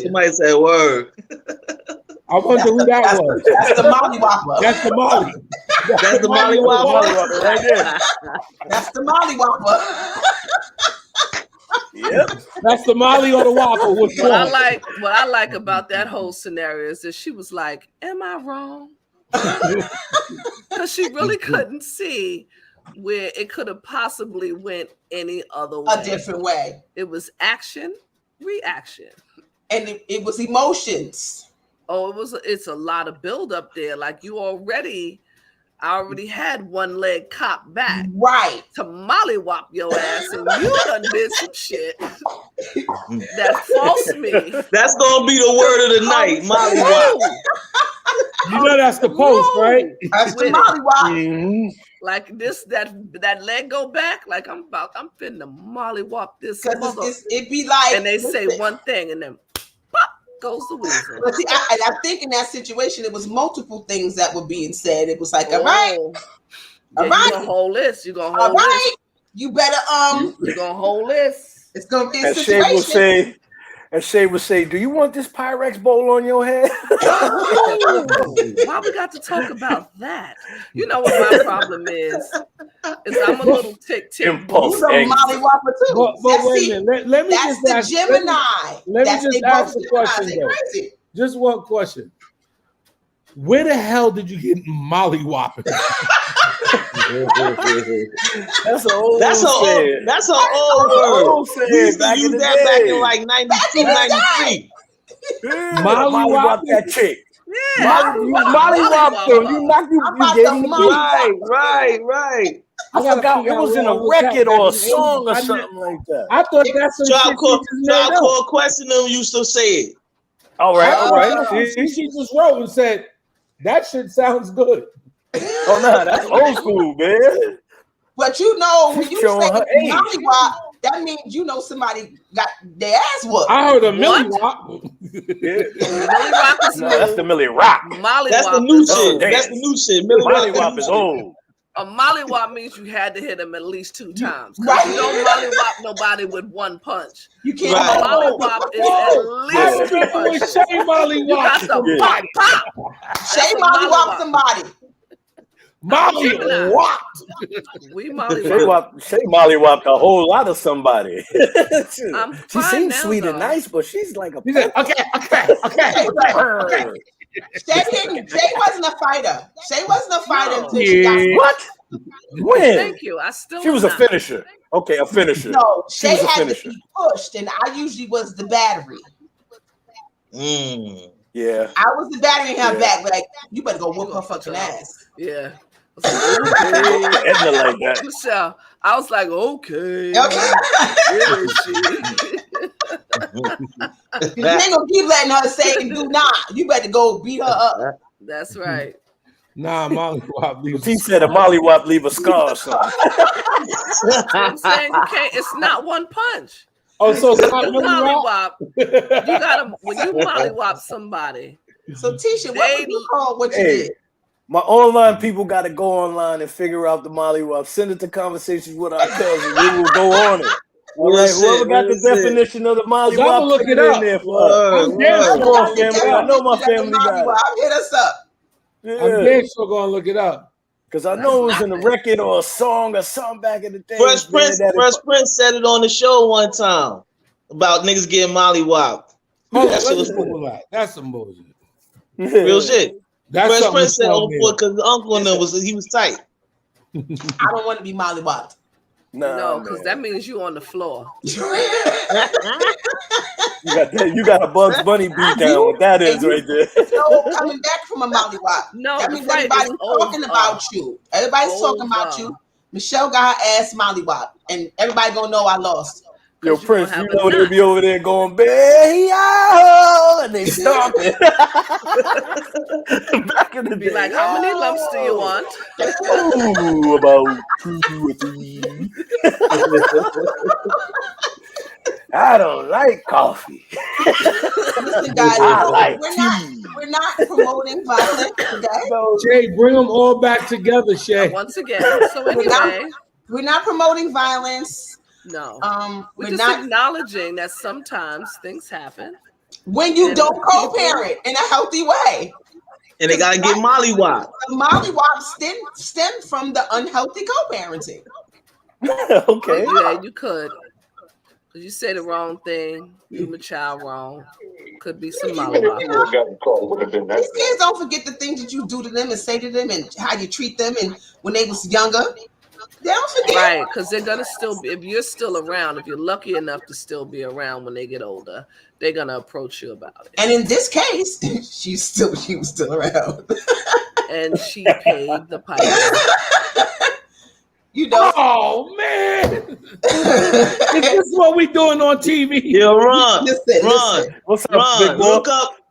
I wonder who that was. That's the mollywhopper. That's the molly. That's the mollywhopper right there. That's the mollywhopper. Yep. That's the molly or the whopper. What I like about that whole scenario is that she was like, "Am I wrong?" Because she really couldn't see where it could have possibly went any other way. A different way. It was action, reaction, and it was emotions. Oh, it's a lot of build up there. Like I already had one leg cocked back. Right. To mollywhop your ass, and you done did some shit that forced me. That's gonna be the word of the night, mollywhop. You know that's the post, right? That's the mollywhop. Like this, that leg go back. Like I'm finna mollywhop this mother. It be like, and they say one thing, and then goes the weasel. But see, I think in that situation, it was multiple things that were being said. It was like, all right, you're gonna hold this. You're gonna hold this. You better You're gonna hold this. It's gonna be a situation. Shay would say, "Do you want this Pyrex bowl on your head?" Why we got to talk about that? You know what my problem is I'm a little tick. Impulse. You know mollywhopper too. But wait a minute. Let me that's just ask. The Gemini. Let me just ask a question though. Just one question. Where the hell did you get mollywhopping? That's an old word. We used to use that back in like 92, 93. Mollywhop that chick. Yeah. Mollywhop them. You gave him the Right. I forgot it was in a record or a song or something like that. I thought that's what Tribe Called Question them used to say it. All right. She just wrote and said, that shit sounds good. Oh no, that's old school, man. But you know, when you say mollywhop, that means you know somebody got their ass whooped. I heard a millywhop. No, that's the Millie Rock. That's the new shit. That's the new shit. Mollywhop is old. A mollywhop means you had to hit him at least 2 times. Right. You don't mollywhop nobody with one punch. You can't. Right. Mollywhop is at least 2 punches. Shay mollywop. You got to pop. Shay mollywop somebody. Mollywop. We mollywop. Shay mollywhopped a whole lot of somebody. She seems sweet and nice, but she's like a. Okay. Shay wasn't a fighter. Shay wasn't a fighter until she got what? When? Thank you. She was a finisher. Okay, a finisher. No, Shay had to be pushed, and I usually was the battery. Yeah. I was the battery in her back, like, you better go whoop her fucking ass. Yeah. Edna like that. Michelle, I was like, okay. You ain't gonna keep letting her say and do not. You better go beat her up. That's right. Nah, mollywop leaves. He said a mollywop leave a scar or something. I'm saying you can't. It's not one punch. Oh, so it's You not mollywop. You gotta when you mollywop somebody. So Tisha, what would you call what you did? My online people got to go online and figure out the mollywop. Send it to Conversations with Our Cousins. We will go on it. All right, whoever got the definition of the mollywop, look it up. There for us. I know my family got it. Hit us up. Yeah. I'm damn sure gonna look it up. Because I know it was in a record or a song or something back in the day. Fresh Prince said it on the show one time about niggas getting mollywop. That's some bullshit. Real shit. That's Fresh Prince said because the uncle and them he was tight. I don't want to be mollywopped. No, because that means you on the floor. You got a Bugs Bunny beat down. What that is right there. No, coming back from a mollywop. No, that means everybody's talking about you. Everybody's talking about you. Michelle got her ass mollywop, and everybody gonna know I lost. Yo, Prince, you know they'll be over there going, "Baby, and they stomping. Back in the day. Be like, how many lumps do you want? Ooh, about 2 or 3. I don't like coffee. Listen, guys, we're not promoting violence today. Shay, bring them all back together, Shay. Once again, so anyway, we're not promoting violence. No, we're just not acknowledging that sometimes things happen when you don't co-parent in a healthy way, and they gotta get mollywop. The mollywop stem from the unhealthy co-parenting. Okay, yeah, you could. You say the wrong thing, you my child wrong. Could be some mollywop. These kids don't forget the things that you do to them and say to them and how you treat them and when they was younger. They don't forget. Right, because they're gonna still be, if you're still around, if you're lucky enough to still be around when they get older, they're gonna approach you about it. And in this case, she was still around. And she paid the piper. You know. Oh man, is this what we doing on TV? Yo, Ron, listen. What's up, Ron?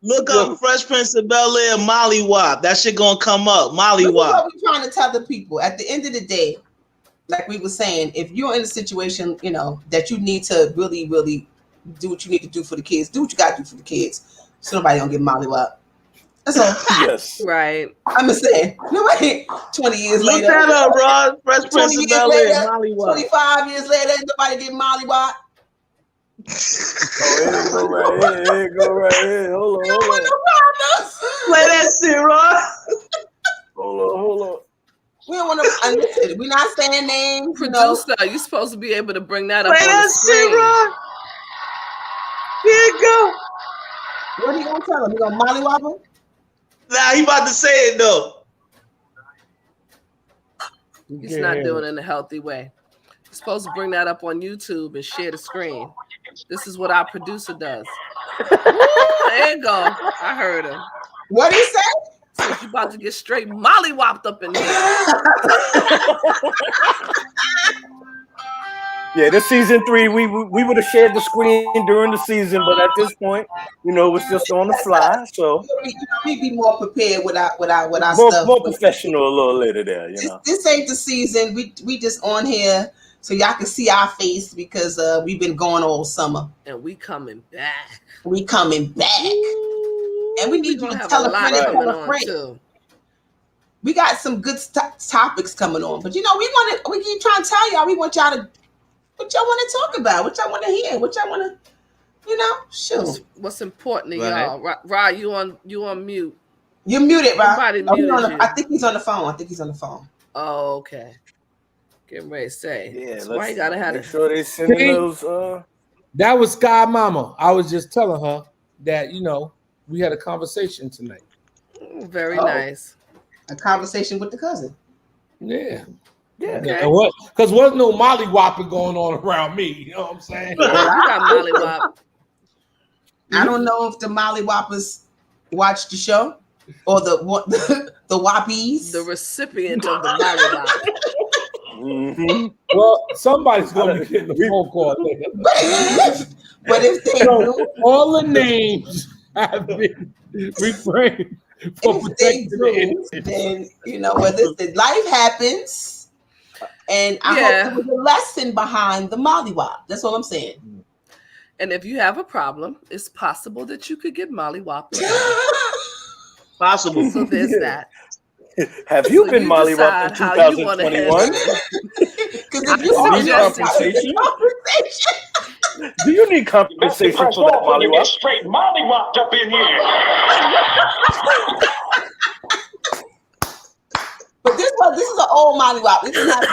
Look up Fresh Prince of Bel-Air mollywop. That shit gonna come up. Mollywop. What we're trying to tell the people at the end of the day, like we were saying, if you're in a situation, you know, that you need to really, really do what you need to do for the kids, do what you got to do for the kids, so nobody don't get mollywop. That's all. Yes. Right. I'm just saying. Nobody. 20 years later. Look that up, Ron. Fresh Prince of Bel-Air mollywop. 25 years later, nobody get mollywop. Here, go right here. Hold on. Play that shit, Ron. Hold on. We don't want to. Listen, we're not saying names. Producer, you're supposed to be able to bring that up. Play that shit, Ron. Here you go. What are you gonna tell him? You gonna mollywop him? Nah, he about to say it though. He's not doing it in a healthy way. You're supposed to bring that up on YouTube and share the screen. This is what our producer does. There you go. I heard him. What he say? So you about to get straight mollywopped up in here. Yeah, this season 3, we would have shared the screen during the season, but at this point, you know, it's just on the fly. So we be more prepared with our stuff. More professional a little later there. You know, this ain't the season. We just on here so y'all can see our face because we've been going all summer. And we coming back. We coming back. Ooh, and we need you to tell a friend and tell a friend. We got some good topics coming on, but you know we keep trying to tell y'all. We want y'all to. What y'all want to talk about? What y'all want to hear? What y'all want to, you know, shoot. What's important to y'all? Rod, you on mute. You're muted, Rod. I think he's on the phone. Oh, okay. Getting ready to say. Yeah, why you gotta have it. Sure they sending those. That was Sky Mama. I was just telling her that, you know, we had a conversation tonight. Very nice. A conversation with the cousin. Yeah. Yeah. Okay. Because wasn't no mollywhopping going on around me. You know what I'm saying? You got mollywhop. I don't know if the mollywhoppers watch the show or the whoppies. The recipient of the mollywhop. Mm-hmm. Well, somebody's going to be getting the phone call later. But if they do, all the names have been reframed if they do, then you know what? Listen, life happens, and I hope there was a lesson behind the mollywop. That's all I'm saying. And if you have a problem, it's possible that you could get mollywopped. Possible. So there's that. Have you been mollywopped in 2021? Because if you want compensation, do you need compensation for that mollywop? Straight mollywopped up in here. But this is an old mollywop. This is not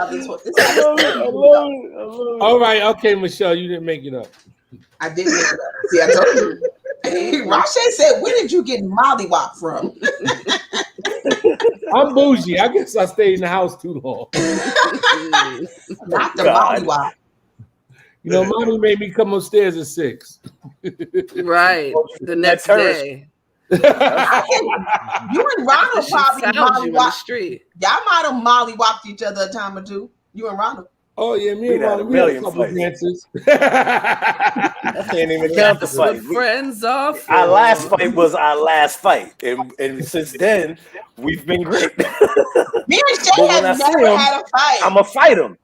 2020. All right, okay, Michelle, you didn't make it up. I didn't make it up. See, I told you. Rashay said, "Where did you get mollywop from?" I'm bougie. I guess I stayed in the house too long. Not the mollywop. You know, mommy made me come upstairs at 6. Right. The next day. You and Ronald probably mollywopped. Y'all might have mollywopped each other a time or two. You and Ronald. Oh yeah, me and Ronald. We had a couple dances. I can't even count the fight. Friends off. Our last fight was our last fight, and since then we've been great. Me and Shay have never had a fight. I'ma fight him.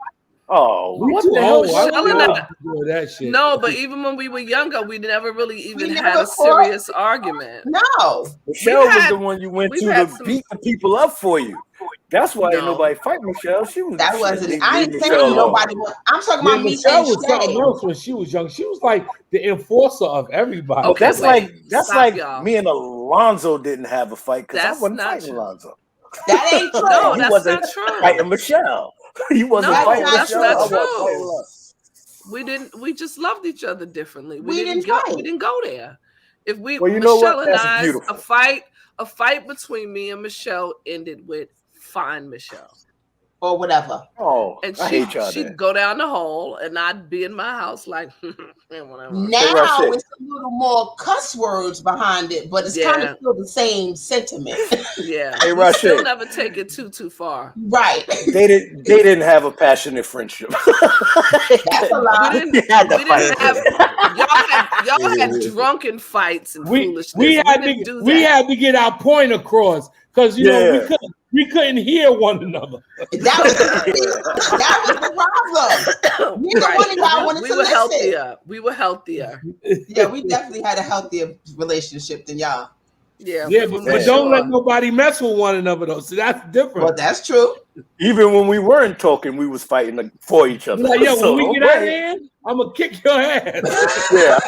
Oh, what the hell? That shit. No, but even when we were younger, we never really even had a serious argument. No. Michelle was the one you went to beat the people up for you. That's why ain't nobody fight Michelle. She was. That wasn't. I ain't saying nobody. I'm talking about me. Michelle was something else when she was young. She was like the enforcer of everybody. Okay, that's like me and Alonzo didn't have a fight because I wasn't fighting Alonzo. That ain't true. No, that's not true. Fighting Michelle. You wasn't fighting Michelle. That's not true. We didn't. We just loved each other differently. We didn't go. We didn't go there. If we, Michelle and I, a fight between me and Michelle ended with fine Michelle. Or whatever. Oh, and she'd go down the hall, and I'd be in my house like, whatever. Now it's a little more cuss words behind it, but it's kind of still the same sentiment. Yeah, hey, we still never take it too far. Right? They didn't have a passionate friendship. That's a lie. We didn't have. Y'all had drunken fights and foolishness. We had to get our point across because you know we couldn't hear one another. That was the problem. We were healthier. We were healthier. Yeah, we definitely had a healthier relationship than y'all. Yeah, but don't let nobody mess with one another though. So that's different. Well, that's true. Even when we weren't talking, we was fighting for each other. Like, when we get out of hand, I'm gonna kick your ass. Yeah.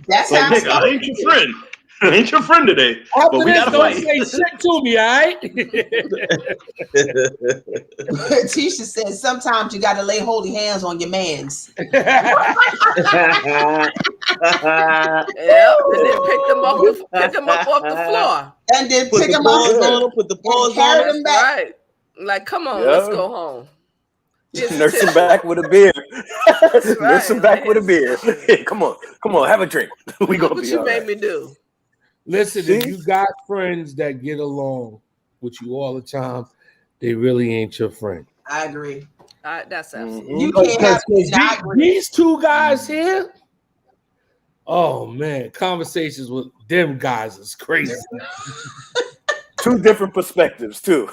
That's like, nigga, I ain't your friend. I ain't your friend today. After this, don't say shit to me, all right? Tisha says sometimes you gotta lay holy hands on your mans. And then pick them up off the floor. And then pick them up on, put the paws carry on them back. Right. Like, come on, let's go home. Nurse him back with a beer. Nurse him back with a beer. Hey, come on, have a drink. We gonna what be you all made right. me do. Listen, if you got friends that get along with you all the time, they really ain't your friend. I agree. That's absolutely. You can't have these two guys here. Oh man, conversations with them guys is crazy. Two different perspectives too.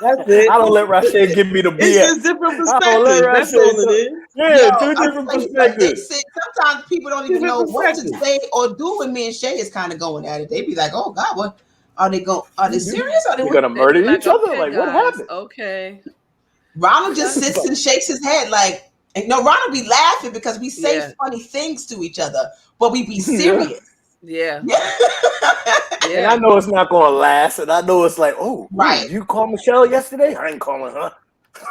That's it. I don't let Rashay give me the BS. It's just different perspectives. That's all it is. Yeah, two different perspectives. Sometimes people don't even know what to say or do when me and Shay is kind of going at it. They be like, "Oh God, what are they going? Are they serious? Are they gonna murder each other? Like, what happened?" Okay. Ronald just sits and shakes his head like, Ronald be laughing because we say funny things to each other, but we be serious. Yeah. And I know it's not gonna last, and I know it's like, oh, right. You called Michelle yesterday? I ain't calling her.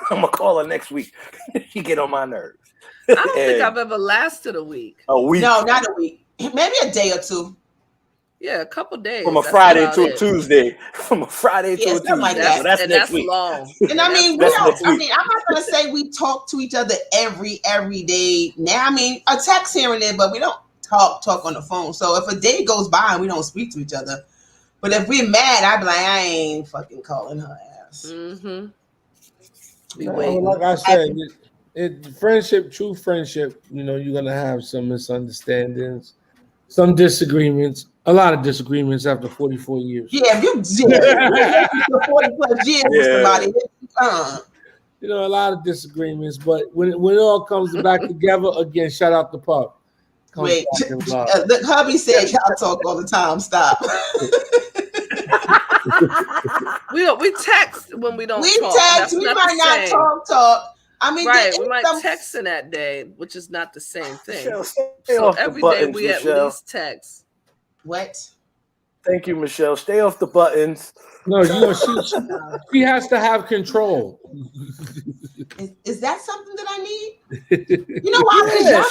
I'm gonna call her next week. She get on my nerves. I don't think I've ever lasted a week. A week? No, not a week. Maybe a day or two. Yeah, a couple days. From a Friday to a Tuesday. From a Friday to a Tuesday. Like that. So that's next week. Long. And I mean, I'm not gonna say we talk to each other every day. Now, I mean, a text here and there, but we don't talk on the phone. So if a day goes by and we don't speak to each other, but if we're mad, I'd be like, I ain't fucking calling her ass. Mm-hmm. Like I said, true friendship, you're gonna have some misunderstandings, Some disagreements, a lot of disagreements after 44 years. Yeah, if you 40 plus years with somebody. You know, a lot of disagreements, but when it all comes back together, again, shout out the pub. Wait, look, hubby said y'all talk all the time. Stop. we text when we don't talk. Text. We might not talk. I mean, right? We might text in that day, which is not the same thing. Michelle, so every day we at least text. What? Thank you, Michelle. Stay off the buttons. No, you know she has to have control. Is that something that I need? You know why? Y'all,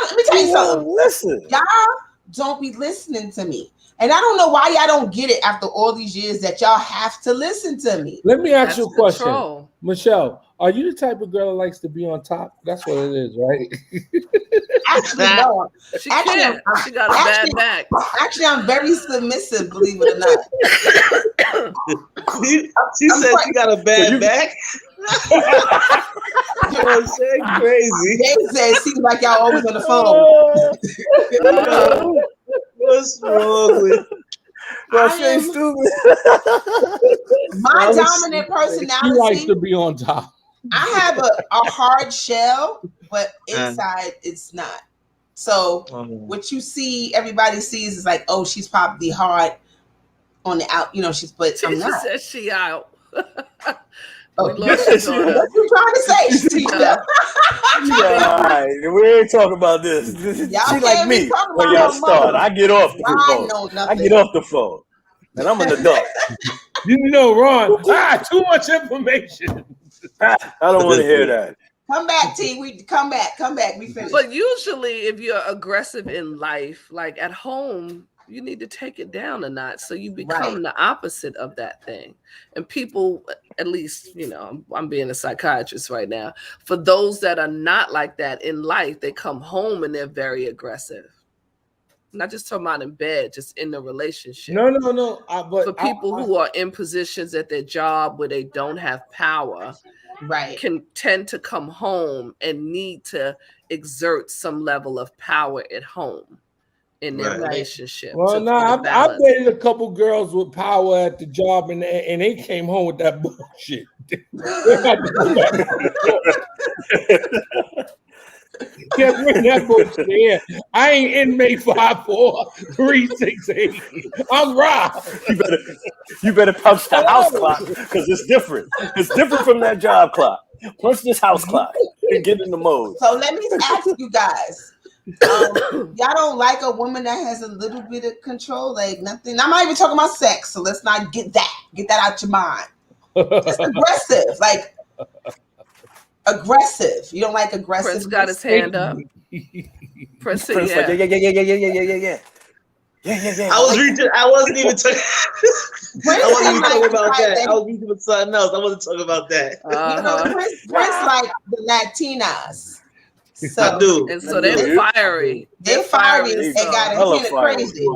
let me tell you something. Listen, y'all don't be listening to me. And I don't know why y'all don't get it after all these years that y'all have to listen to me. Let me ask you a question. Michelle, are you the type of girl that likes to be on top? That's what it is, right? Actually, no. She can't. She got a bad back. Actually, I'm very submissive, believe it or not. she said she got a bad back. That's crazy. They said it seems like y'all always on the phone. What's wrong with stupid? My dominant personality. She likes to be on top. I have a hard shell, but inside it's not. So what you see, everybody sees is like, oh, she's probably hard on the out. You know, I'm not. Says she out. Oh, what you trying to say, Tina? Right. We ain't talking about this. She like me when y'all start. I get off the phone. I get off the phone. And I'm an adult. You know, Ron, too much information. I don't want to hear that. Come back, T. We come back. We finish. But usually if you're aggressive in life, like at home, you need to take it down a notch so you become the opposite of that thing. And people, at least, you know, I'm being a psychiatrist right now. For those that are not like that in life, they come home and they're very aggressive. Not just talking about in bed, just in the relationship. No. But for people who are in positions at their job where they don't have power, can tend to come home and need to exert some level of power at home in their relationship. Well, I've dated a couple girls with power at the job, and they came home with that bullshit. Can't bring that bullshit in. I ain't inmate 54368. I'm Rob. You better punch the house clock because it's different. It's different from that job clock. Punch this house clock and get in the mode. So let me ask you guys. Y'all don't like a woman that has a little bit of control, like nothing. I'm not even talking about sex, so let's not get that out your mind. Just aggressive, like aggressive. You don't like aggressive. Prince got his hand up. Prince said, yeah. I wasn't even talking. I wasn't even talking about that. I was reading with something else. I wasn't talking about that. You know, Prince like the Latinas. So, I do. And so they're fiery. They're fiery. They got a hint of crazy.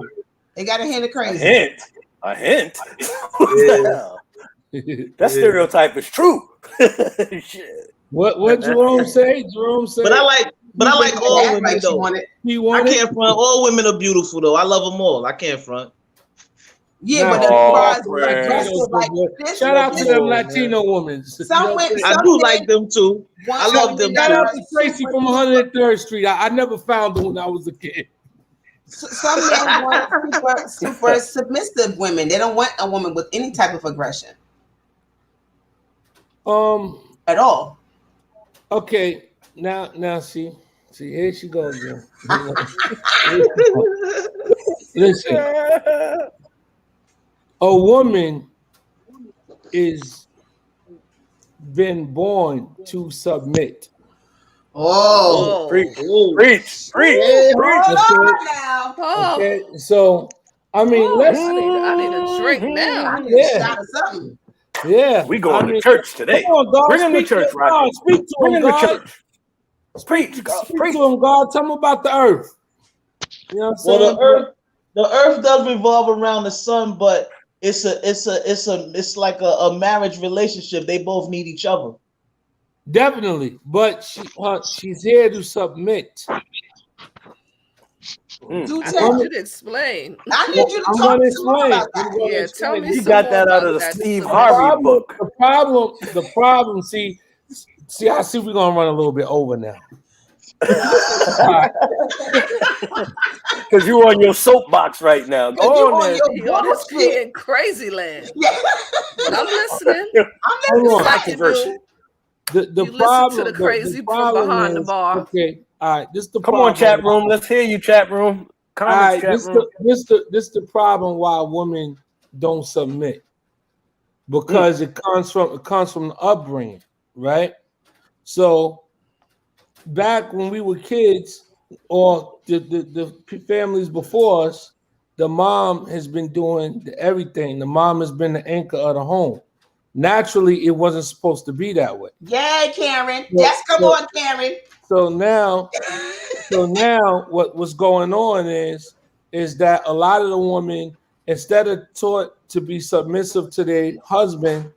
They got a hint of crazy. A hint? What the hell? That stereotype is true. Shit. What Jerome say? But I like all women though. I can't front. All women are beautiful though. I love them all. I can't front. Yeah, but shout out to them Latino women. I do like them too. I love them. Shout out to Tracy from 103rd Street. I never found them when I was a kid. Some men want super submissive women. They don't want a woman with any type of aggression. At all. Okay, now see, here she goes again. Listen, a woman is been born to submit. Oh, preach. Okay, so I mean, I need a drink now. Yeah, we going to church today. Come on, God. Bring him to church, right? Speak to him, God. Preach, God. Speak to him, God. Tell him about the earth. You know what I'm saying? Well, the earth does revolve around the sun, but it's like a marriage relationship. They both need each other. Definitely, but she's here to submit. Do I tell. need you to explain. I need you to I'm talk gonna some more explain. about that. Yeah, tell me You some got more that out about of the that Steve submission. Harvey book. The problem. See, I see we're gonna run a little bit over now. Because you on your soapbox right now. Go You on on there. your He on his bullshit. he in crazy land. Yeah. But I'm listening. Hold It's on. like you Controversy. do. The You listen to problem, the crazy the from problem behind the is, bar. okay, all right, this the Come problem. on, chat room. Let's hear you, chat room. All Comments, right, chat this room. the problem why women don't submit, because it comes from the upbringing, right? So back when we were kids, or the families before us, the mom has been doing everything. The mom has been the anchor of the home. Naturally, it wasn't supposed to be that way. Yeah, Karen. Yes, come on, Karen. So now what's going on is that a lot of the women, instead of taught to be submissive to their husband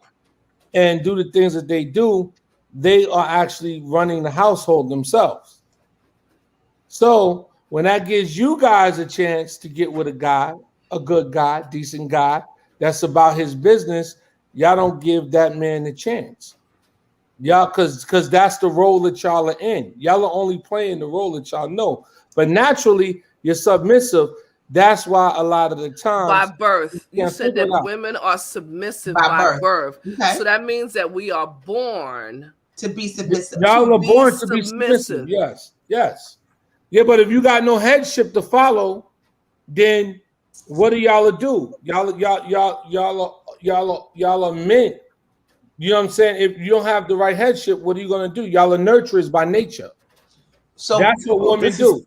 and do the things that they do, they are actually running the household themselves. So when that gives you guys a chance to get with a good guy, decent guy, that's about his business, y'all don't give that man a chance. Y'all, because that's the role that y'all are in. Y'all are only playing the role that y'all know. But naturally, you're submissive. That's why a lot of the times By birth. You can't said figure that it out. women are submissive By by birth. Okay. So that means that we are born To be submissive. Y'all are be born to be submissive. submissive. Yes. Yeah, but if you got no headship to follow, then what do y'all do? Y'all are men. You know what I'm saying? If you don't have the right headship, what are you gonna do? Y'all are nurturers by nature. So That's what women do.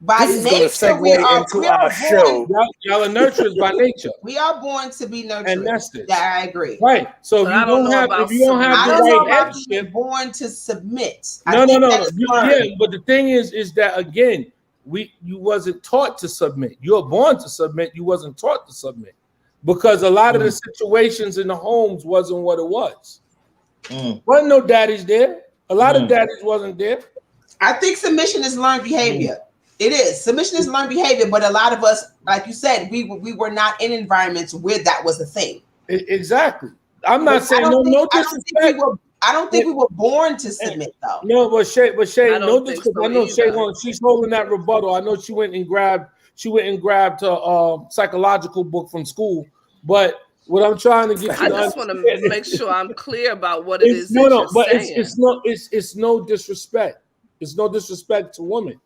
by This is going to nature, we segue are into we our are show. born. Y'all are nurturers by nature. We are born to be nurtured. And nesters. Yeah, I agree. Right. So But if you don't have about the I don't know right about being headship, born to submit. no. That is Yeah, learned. but the thing is that again, you wasn't taught to submit. You were born to submit. You wasn't taught to submit, because a lot of the situations in the homes wasn't what it was. Wasn't no daddies there. A lot of daddies wasn't there. I think submission is learned behavior. It is. Submission is learned behavior, but a lot of us, like you said, we were not in environments where that was a thing. Exactly. I'm not saying no disrespect. I don't think we were born to submit, though. No, but Shay, I no don't think disrespect. so I know Shay, either. she's holding that rebuttal. I know she went and grabbed her psychological book from school. But what I'm trying to get you I to just want to understand make sure I'm clear about what it is no, that you're but saying. it's no disrespect. It's no disrespect to women.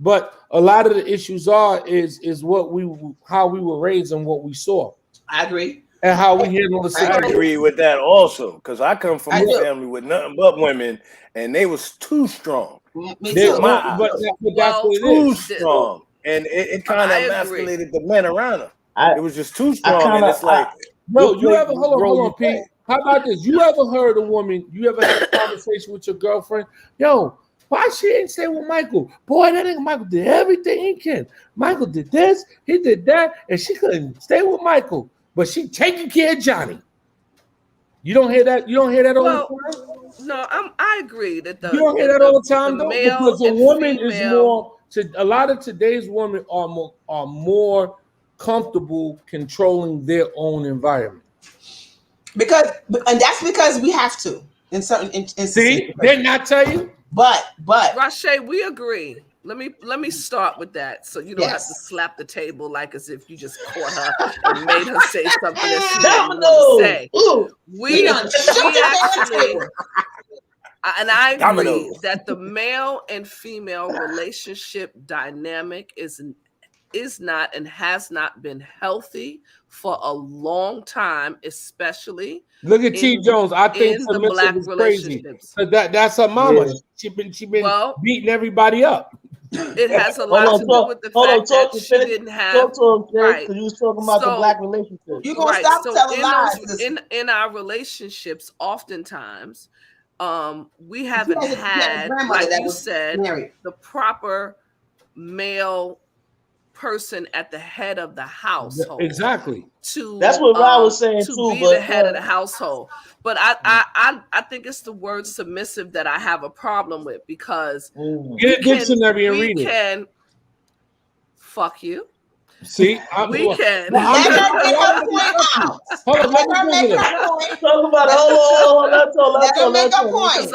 But a lot of the issues is how we were raised and what we saw. I agree. And how we handle the I situation. agree with that also, because I come from a family with nothing but women, and they was too strong. Me They- too. but that's what it Too is. strong, and it kind I of agree. emasculated the men around her. It was just too strong, and kinda- it's like, No, you you ever hold role on, you Pete? play. How about this? You ever heard a woman? You ever had a conversation with your girlfriend? Yo, why she ain't stay with Michael? Boy, that nigga Michael did everything he can. Michael did this, he did that, and she couldn't stay with Michael, but she taking care of Johnny. You don't hear that? You don't hear that all the time? No, I agree that You don't hear that all the time, though, because a woman is more. A lot of today's women are more comfortable controlling their own environment. And that's because we have to in certain instances. See, didn't I tell you? But Rashay, we agree. Let me start with that, so you don't have to slap the table like as if you just caught her and made her say something that she didn't want to say. We actually, and I agree that the male and female relationship dynamic is not and has not been healthy for a long time, especially. Look at T. Jones. I think the Black is crazy. relationships. That's her mama. Yeah. She been beating everybody up. It has a lot to do with the fact that she didn't have right. Because you was talking about the Black relationship. You gonna stop telling lies? In our relationships, oftentimes, we haven't had, like you said, the proper male person at the head of the household. Exactly. That's what Rob was saying too. Be the head of the household. But I think it's the word submissive that I have a problem with, because get a dictionary and read it. fuck you. See, We can. Let her get her point out. Hold on, Let her make let her point. Talk about it. Hold on. Let her make her point.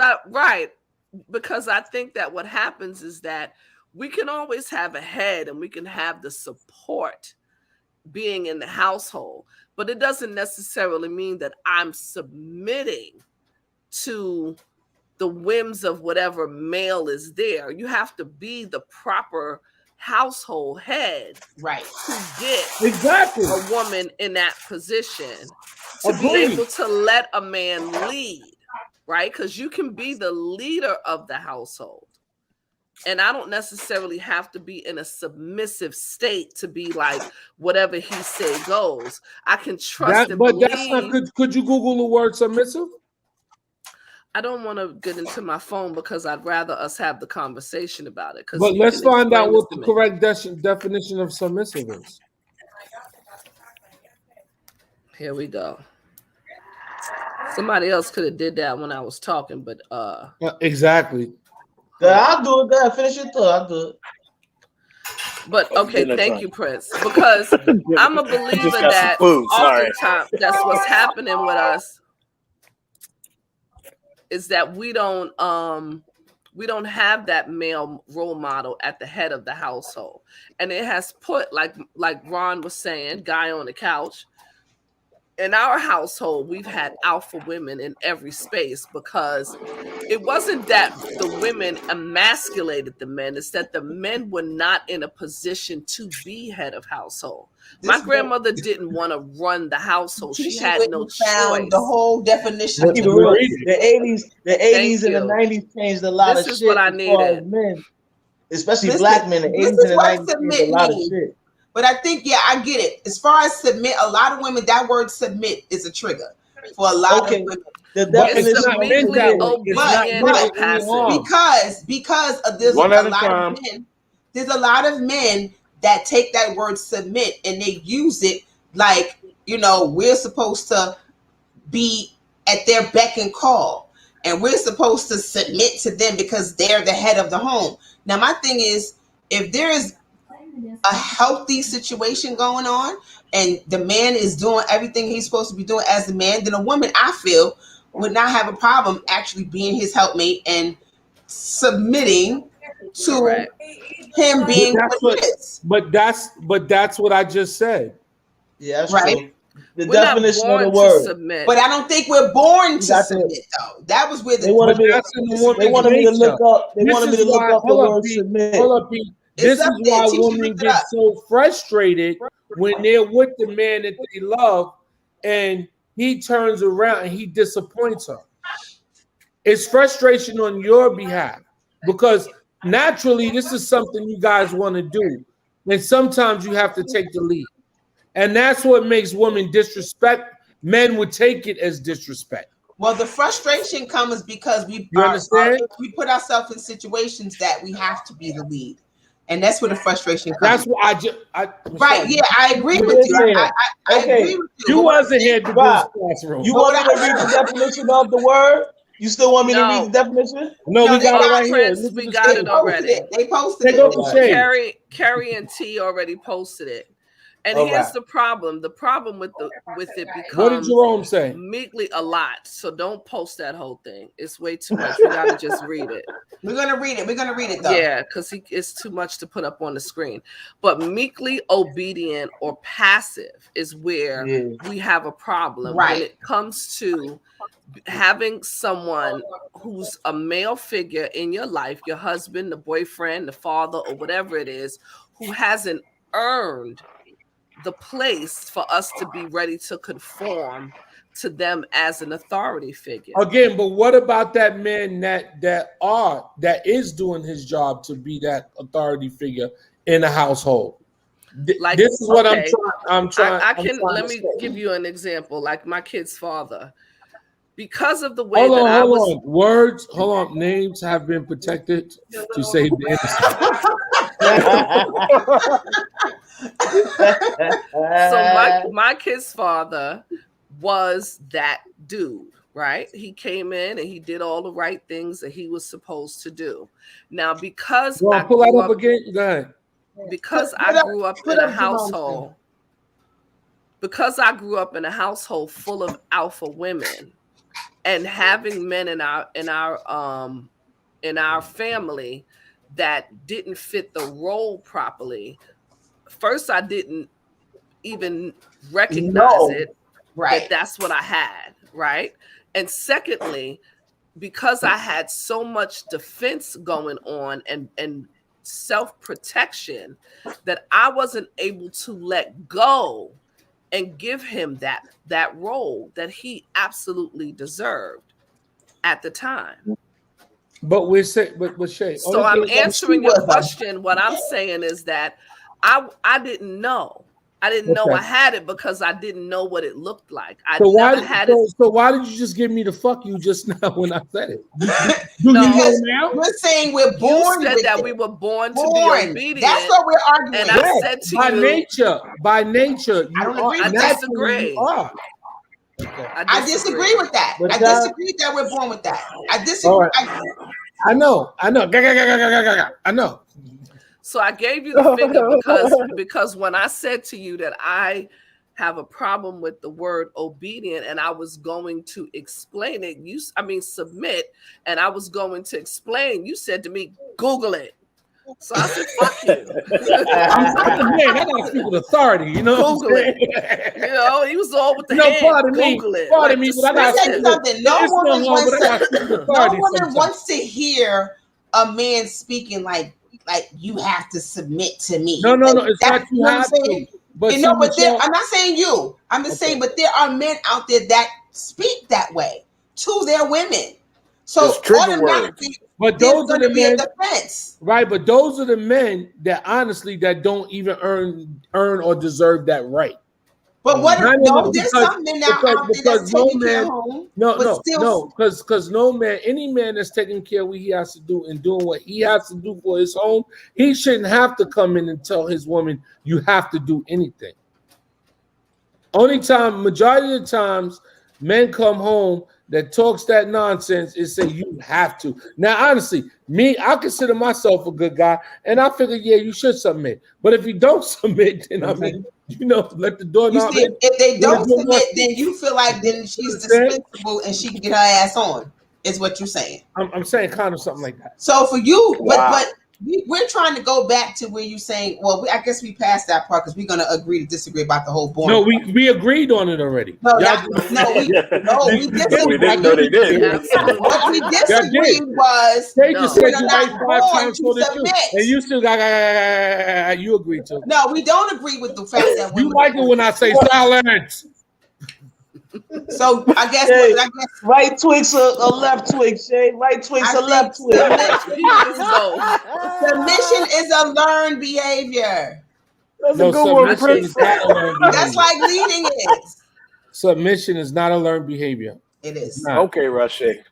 Because I think that what happens is that we can always have a head and we can have the support being in the household, but it doesn't necessarily mean that I'm submitting to the whims of whatever male is there. You have to be the proper household head, right, to get exactly a woman in that position to be able to let a man lead, right? Because you can be the leader of the household. And I don't necessarily have to be in a submissive state to be like, whatever he say goes. I can trust and believe. That's not good. Could you Google the word submissive? I don't want to get into my phone because I'd rather us have the conversation about it. But let's find out what the correct definition of submissive is. Here we go. Somebody else could have did that when I was talking, but exactly. I'll do it. Go ahead, finish your thought. I'll do it. But okay, thank you, Prince. Because I'm a believer that oftentimes that's what's happening with us. Is that we don't have that male role model at the head of the household, and it has put like Ron was saying, guy on the couch. In our household, we've had alpha women in every space because it wasn't that the women emasculated the men; it's that the men were not in a position to be head of household. My grandmother didn't want to run the household; she had no choice. The whole definition. The 80s and the 90s changed a lot of shit. This is what I needed. Men, especially black men. The 80s and the 90s changed a lot of shit. But I think, I get it. As far as submit, a lot of women, that word submit is a trigger for a lot of women. The definition of because there's a lot of men that take that word submit and they use it like, we're supposed to be at their beck and call and we're supposed to submit to them because they're the head of the home. Now, my thing is, if there is a healthy situation going on and the man is doing everything he's supposed to be doing as a man, then a woman, I feel, would not have a problem actually being his helpmate and submitting to him being what he is. But that's what I just said. Yeah, that's right. True. The definition of the word. But I don't think we're born to submit, though. That was where they wanted me to look up. They wanted me to look up the word submit. Hold up, Pete. This is why women get so frustrated when they're with the man that they love and he turns around and he disappoints her. It's frustration on your behalf because naturally this is something you guys want to do. And sometimes you have to take the lead. And that's what makes women disrespect. Men would take it as disrespect. Well, the frustration comes because we put ourselves in situations that we have to be the lead. And that's where the frustration comes. That's what I agree with you. I agree with you. You wasn't here to classroom. You want me to read the definition of the word? You still want me to read the definition? No, we got it right here. We got it already. They posted it. Carrie and T already posted it. And here's the problem. The problem with it becomes, what did Jerome say? Meekly a lot. So don't post that whole thing. It's way too much. We gotta just read it. We're gonna read it though. Yeah, because it's too much to put up on the screen. But meekly obedient or passive is where we have a problem when it comes to having someone who's a male figure in your life, your husband, the boyfriend, the father, or whatever it is, who hasn't earned the place for us to be ready to conform to them as an authority figure. Again, but what about that man that is doing his job to be that authority figure in a household? Like, this is what I'm trying. Let me give you an example. Like my kid's father, because of the way hold on. Names have been protected to save the innocent. So my kid's father was that dude, right? He came in and he did all the right things that he was supposed to do. Now, because pull that up again, go ahead. because I grew up in a household. Because I grew up in a household full of alpha women, and having men in our family that didn't fit the role properly. First, I didn't even recognize it, right? That's what I had, right? And secondly, because I had so much defense going on and self-protection, that I wasn't able to let go and give him that role that he absolutely deserved at the time. But we're saying, but Shay. So I'm answering your question. What I'm saying is that I didn't know. I didn't know I had it because I didn't know what it looked like. So why did you just give me the fuck you just now when I said it? No, because we're saying we're born. You said that we were born to be obedient. That's what we're arguing. And I said to you, by nature, I don't agree. I disagree. I disagree with that. I disagree that we're born with that. I disagree. Right. I know. I know. So I gave you the finger because when I said to you that I have a problem with the word obedient and I was going to explain it, submit, and I was going to explain, you said to me, Google it. So I said, fuck you. I'm man, I gotta speak with authority, you know. Google it. You know, he was all with the hand. Google it. Pardon me, but I gotta say something. No woman wants to hear a man speaking like you have to submit to me. No. It's not you have to. But I'm not saying you. I'm just saying, but there are men out there that speak that way to their women. So automatically, but those are the men. Right, but those are the men that honestly that don't even earn or deserve that right. But what? There's some men out there that's taking care of home. Because no man, any man that's taking care of what he has to do and doing what he has to do for his home, he shouldn't have to come in and tell his woman, you have to do anything. Majority of the times, men come home that talks that nonsense and say you have to. Now, honestly, I consider myself a good guy, and I figure, you should submit. But if you don't submit, then let the door knob. If they don't submit, then you feel like then she's dispensable and she can get her ass on. Is what you're saying? I'm saying kind of something like that. So for you, but we're trying to go back to where you're saying, I guess we passed that part because we're going to agree to disagree about the whole born. No, we agreed on it already. We disagreed. What we disagreed was they just said you like 5 times for the truth, and you still got you agreed to. No, we don't agree with the fact that you like it when I say silence. So I guess right twigs a left twig, Shay. Right twigs a left twig. Submission is a learned behavior. That's a good word, Prince. That's like leading is. Submission is not a learned behavior. It is. Okay, Rashay.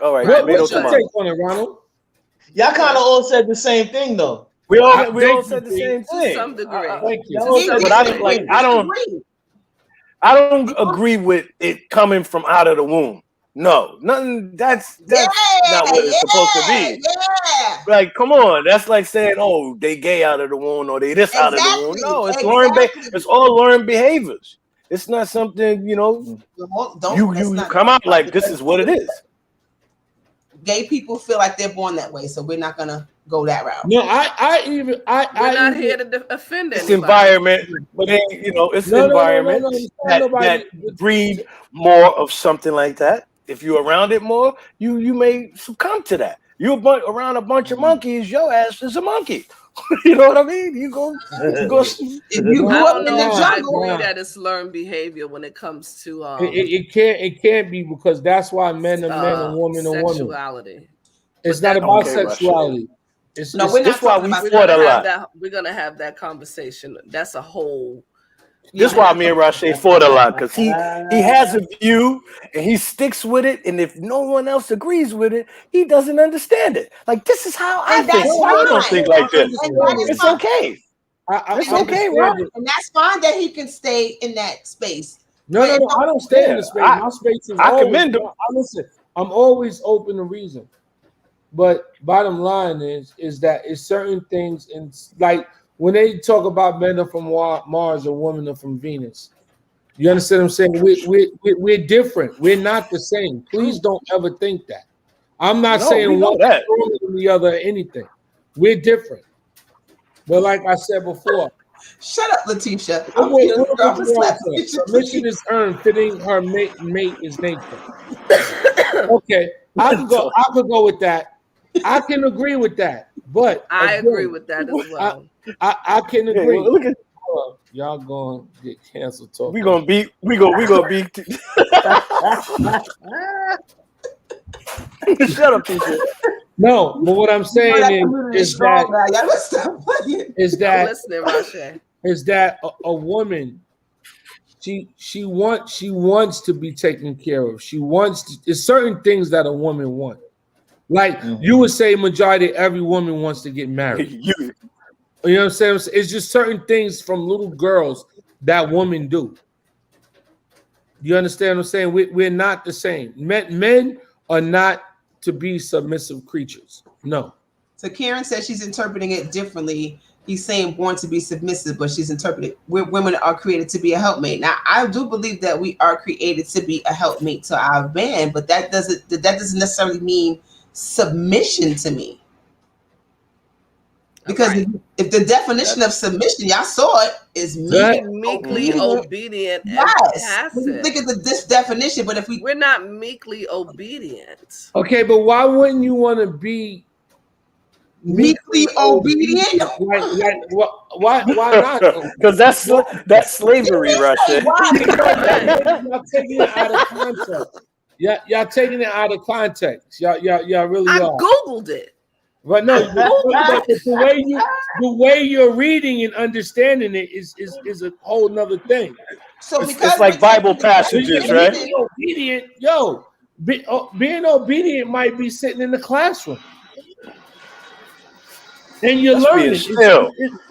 All right. What's your take on it, Ronald? Y'all kind of all said the same thing, though. We all said the same thing. To some degree. Thank you. But I don't agree with it coming from out of the womb. No, nothing. That's not what it's supposed to be. Yeah. Like, come on, that's like saying, "Oh, they gay out of the womb or they this out of the womb." No, it's learned. It's all learned behaviors. It's not something you come out like this is what it is. Gay people feel like they're born that way, so we're not gonna go that route. No, we're not here to offend anybody. It's environment, but then it's environment that breed more of something like that. If you're around it more, you may succumb to that. You're around a bunch of monkeys, your ass is a monkey. You know what I mean? You go. If you grew up in the jungle, I agree that it's learned behavior when it comes to it can't be because that's why men are men and women are women. Sexuality. It's not about sexuality. That's why we fought a lot. We're gonna have that conversation. That's a whole. This is why me and Rashay fought a lot because he has a view and he sticks with it, and if no one else agrees with it, he doesn't understand it. Like this is how I think. I don't think like this. It's okay. It's okay, right? And that's fine that he can stay in that space. No, I don't stay in the space. My space is. I commend him. Listen, I'm always open to reason. But bottom line is that it's certain things, and like when they talk about men are from Mars or women are from Venus. You understand what I'm saying? We're different. We're not the same. Please don't ever think that. I'm not saying one is stronger than the other or anything. We're different. But like I said before, shut up, Letitia. Submission is earned, fitting her mate is nature. Okay, I could go with that. I can agree with that. But I agree with that as well. I can agree. Look at y'all gonna get canceled talking. We gonna beat. Shut up, teacher. No, but what I'm saying is that a woman, she wants to be taken care of. She wants to, there's certain things that a woman wants. Like you would say, majority every woman wants to get married. You know what I'm saying? It's just certain things from little girls that women do. You understand what I'm saying? We're not the same. Men are not to be submissive creatures. No. So Karen says she's interpreting it differently. He's saying born to be submissive, but she's interpreting women are created to be a helpmate. Now, I do believe that we are created to be a helpmate to our man, but that doesn't necessarily mean submission to me. Because if the definition of submission, y'all saw it, is meekly obedient. Yes, we think it's this definition, but if we're not meekly obedient. Okay, but why wouldn't you want to be meekly obedient? Why not? Because that's slavery, right there. Y'all taking it out of context. Y'all taking it out of context. Y'all really are. I Googled it. But no, the way you're reading and understanding it is a whole nother thing. So it's like Bible passages, right? Being obedient, being obedient might be sitting in the classroom, and you're learning.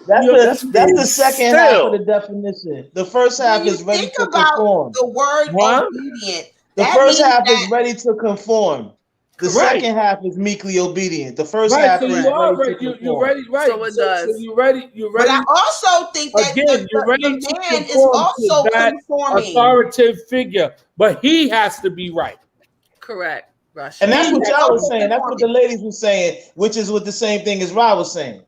That's the second half of the definition. The first half is ready to conform. The word obedient. The first half is ready to conform. The second half is meekly obedient. The first half is you're ready, right? So it does. So you're ready. But I also think that you're ready the man is also conforming. Authoritative figure, but he has to be right. Correct, Russia. And that's what y'all was saying. That's what the ladies were saying, which is what the same thing as Rob was saying.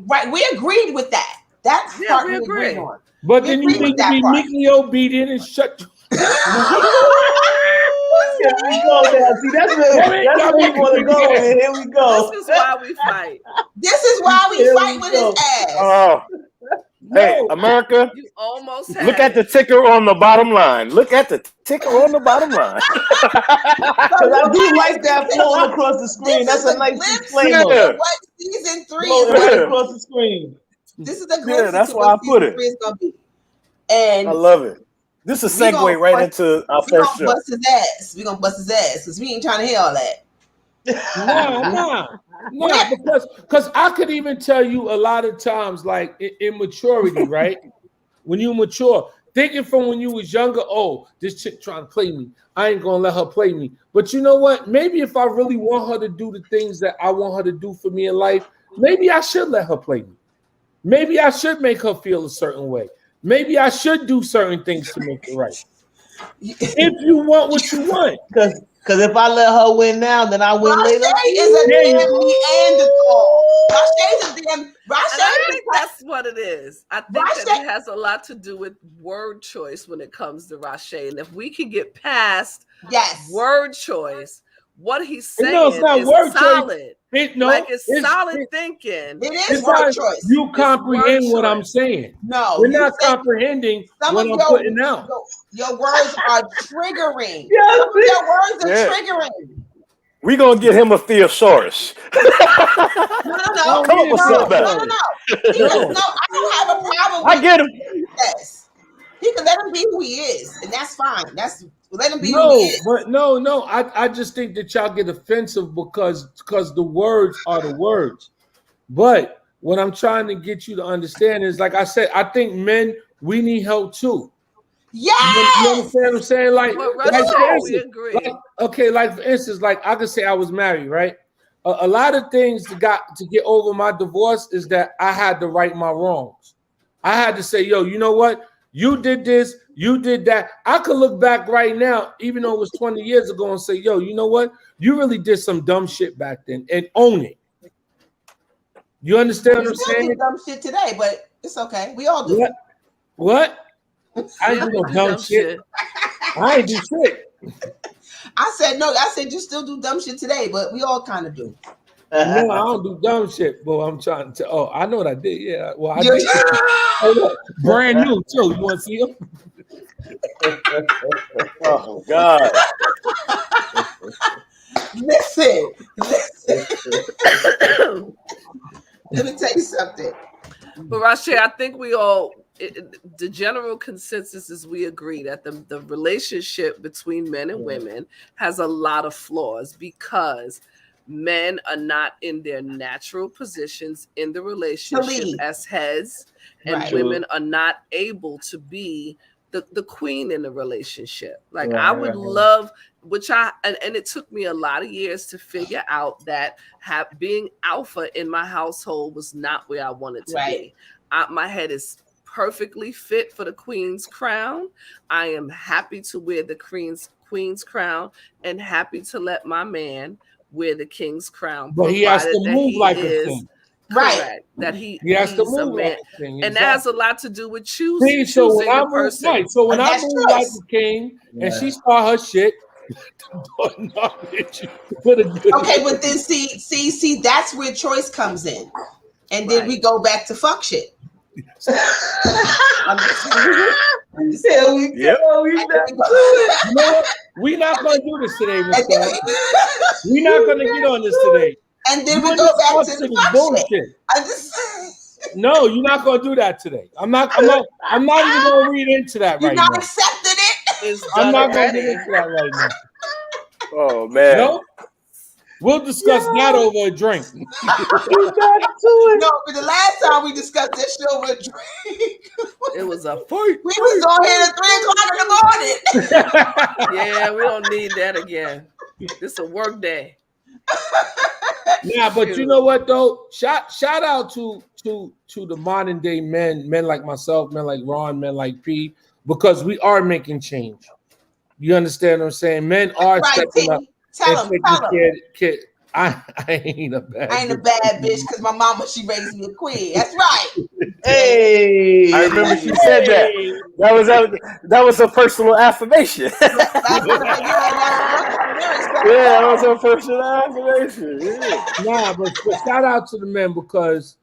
Right, we agreed with that. That's part we agreed on. But then you need to be meekly obedient and shut. Here we go now. See, that's where we want to go. And here we go. This is why we fight. This is why we fight with his ass. Oh. Hey, America, you almost look at the ticker on the bottom line. Look at the ticker on the bottom line. Because I do like that flowing across the screen. That's a nice disclaimer. What season 3 is right across the screen. This is the glimpse. Yeah, that's why I put it. And I love it. This is a segue right into our first show. We're gonna bust his ass because we ain't trying to hear all that. No, because I could even tell you a lot of times, like immaturity, right? When you mature, thinking from when you was younger, oh, this chick trying to play me. I ain't gonna let her play me. But you know what? Maybe if I really want her to do the things that I want her to do for me in life, maybe I should let her play me. Maybe I should make her feel a certain way. Maybe I should do certain things to make it right. If you want what you want. Because if I let her win now, then I win later. Rashay is a damn Neanderthal. Rashay's a damn. I think that's what it is. I think that it has a lot to do with word choice when it comes to Rashay. And if we can get past word choice, what he's saying is solid. It's solid thinking. It is word choice. You comprehend what I'm saying. No, we're not comprehending what I'm putting out. Your words are triggering. Your words are triggering. We're going to get him a thesaurus. No. I don't have a problem with I get him. Yes. He can let him be who he is, and that's fine. Let him be who he is. But no. I just think that y'all get offensive because the words are the words. But what I'm trying to get you to understand is, like I said, I think men, we need help too. Yes. You understand what I'm saying? We agree. Like for instance, like I could say I was married, right? a lot of things to get over my divorce is that I had to right my wrongs. I had to say, yo, you know what? You did this, you did that. I could look back right now, even though it was 20 years ago, and say, yo, you know what? You really did some dumb shit back then, and own it. You understand what I'm saying? Do dumb shit today, but it's okay. We all do. What? I ain't do no dumb shit. I ain't do shit. I said no. I said you still do dumb shit today, but we all kind of do. No, I don't do dumb shit, but I'm trying to. Oh, I know what I did. Yeah, well, I did. Oh, look, brand new too. You want to see them? Oh God! Listen. Let me tell you something. But Rashay, I think we all. The general consensus is we agree that the relationship between men and women has a lot of flaws because men are not in their natural positions in the relationship as heads, and women are not able to be the queen in the relationship. Like I would love, and it took me a lot of years to figure out that being alpha in my household was not where I wanted to be. My head is perfectly fit for the queen's crown. I am happy to wear the queen's crown and happy to let my man wear the king's crown. But he has to move like a king. Right. That he has to move like a king. And that has a lot to do with choosing So when I move, so when I move like a king and she start her shit, okay, but then see, that's where choice comes in. And then we go back to fuck shit. Here we go. We're not going to do this today, Michelle. We're not going to get on this today. And then we go back to the bullshit. No, you're not going to do that today. I'm not even going to read into that right now. You're not accepting it. I'm not going to get into that right now. Oh man. No? We'll discuss that over a drink. No, but the last time we discussed this shit over a drink, it was a fight. We was on here at 3 o'clock in the morning. Yeah, we don't need that again. It's a work day. Yeah, but you know what though? Shout out to the modern day men like myself, men like Ron, men like P, because we are making change. You understand what I'm saying? Men are stepping up. Tell him. Kid, I ain't a bad bitch because my mama, she raised me a queen. That's right. Hey, I remember she said that. That was a personal affirmation. Yeah, that was a personal affirmation. Yeah. Nah, but shout out to the men because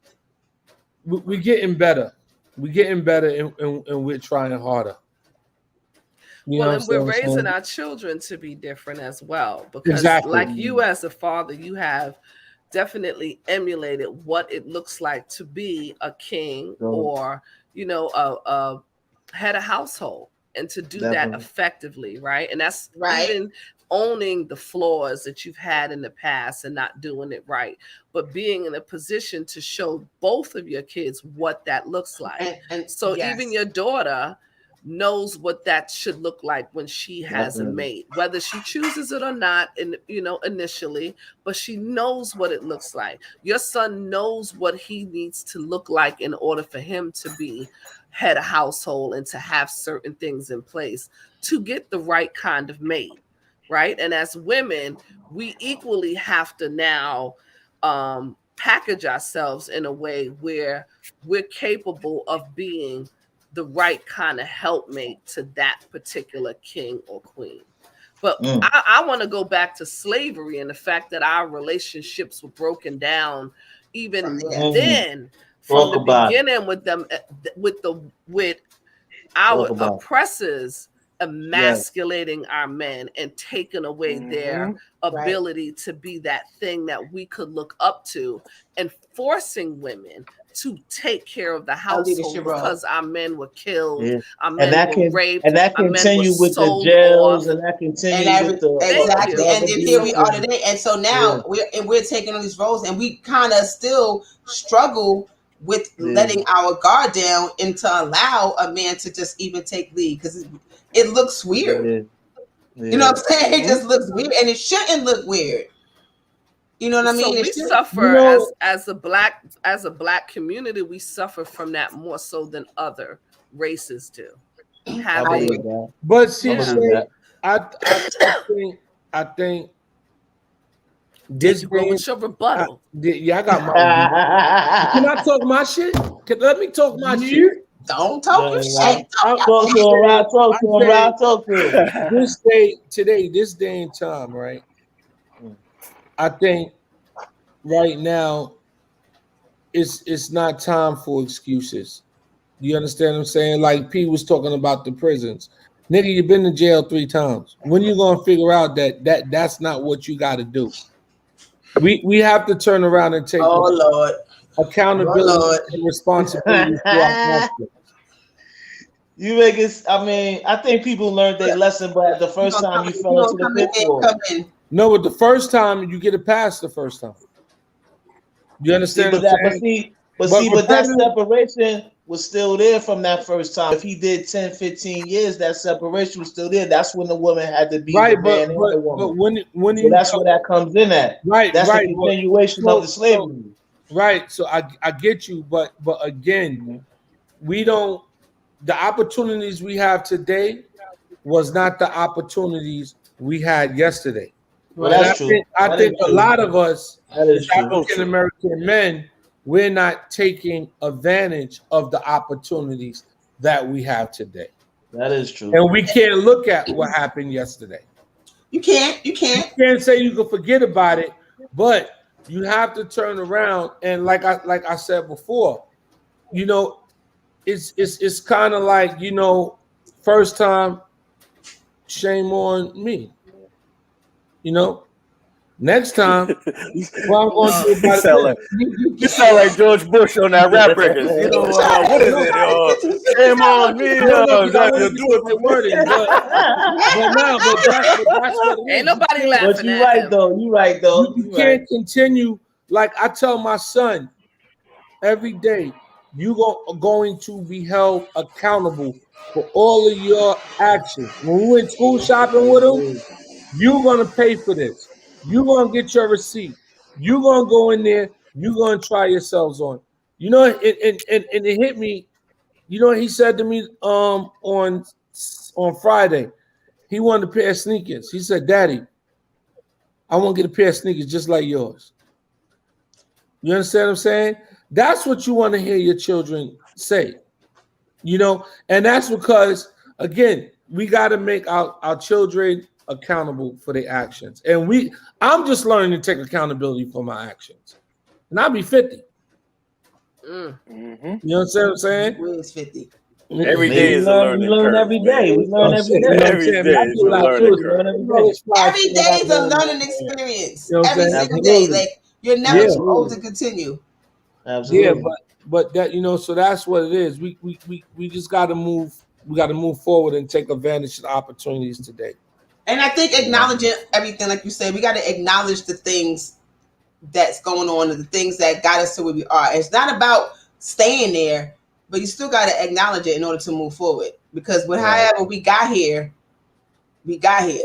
we're getting better. We're getting better and we're trying harder. And we're raising our children to be different as well. Because like you as a father, you have definitely emulated what it looks like to be a king or, a head of household and to do that effectively, right? And that's even owning the flaws that you've had in the past and not doing it right, but being in a position to show both of your kids what that looks like. And so even your daughter knows what that should look like when she has a mate, whether she chooses it or not, initially, but she knows what it looks like. Your son knows what he needs to look like in order for him to be head of household and to have certain things in place to get the right kind of mate, right? And as women, we equally have to now package ourselves in a way where we're capable of being the right kind of helpmate to that particular king or queen. But I want to go back to slavery and the fact that our relationships were broken down even then from the beginning with them, with our oppressors emasculating our men and taking away their ability to be that thing that we could look up to and forcing women to take care of the household because our men were killed, our men were raped, and that continue with the jails, and that continue with the exactly. And then here we are today, and so now we're taking on these roles, and we kind of still struggle with letting our guard down and to allow a man to just even take lead because it looks weird. You know what I'm saying? It just looks weird, and it shouldn't look weird. You know what I mean? So we It's suffer as a black community. We suffer from that more so than other races do. I believe that. But see, I believe that. I think There this you go day, with your rebuttal. I got my. Can I talk my shit? Let me talk my shit. Don't talk your shit. Talk to him, Rob. Talk to him, Rob. Talk to him. This day and time, right? I think right now it's not time for excuses. You understand what I'm saying? Like P was talking about the prisons. Nigga, you've been to jail 3 times. When you gonna figure out that's not what you gotta do? We have to turn around and take Lord. accountability and responsibility for our actions. You make it. I mean, I think people learned their lesson, but the first time you fell into the pitfall. No, but the first time you get it past the first time. You understand? But that separation was still there from that first time. If he did 10, 15 years, that separation was still there. That's when the woman had to be the man and the woman. But when that's where that comes in at. Right, that's right. the continuation of the slavery. Right. So I get you, but again, we don't. The opportunities we have today was not the opportunities we had yesterday. Well, that's true. I think a lot of us, African American men, we're not taking advantage of the opportunities that we have today. That is true. And we can't look at what happened yesterday. You can't say you can forget about it, but you have to turn around and like I said before, you know, it's kind of like, you know, first time, shame on me. You know, next time, well, I'm going to do about you sound like George Bush on that rap record. You know, what is it? Shame on me. Do it for wording, but that's what ain't nobody laughing. But you're right, though. You're right, though. You can't continue. Like I tell my son every day, you are going to be held accountable for all of your actions. When we went school shopping with him, you're gonna pay for this. You're gonna get your receipt. You're gonna go in there. You're gonna try yourselves on. You know, and it hit me. You know what he said to me on Friday? He wanted a pair of sneakers. He said, "Daddy, I want to get a pair of sneakers just like yours." You understand what I'm saying? That's what you want to hear your children say. You know, and that's because, again, we got to make our children accountable for their actions. And I'm just learning to take accountability for my actions. And I'll be 50. Mm-hmm. You know what I'm saying? Where's 50? Every day is a learning curve. We learn every day. We learn every day. Every day is a learning curve. Every day is a learning experience. You know every single day. Like, you're never too old to continue. Absolutely. Yeah, but that, you know, so that's what it is. We just got to move. We got to move forward and take advantage of the opportunities today. And I think acknowledging everything, like you said, we got to acknowledge the things that's going on and the things that got us to where we are. It's not about staying there, but you still got to acknowledge it in order to move forward. Because however we got here,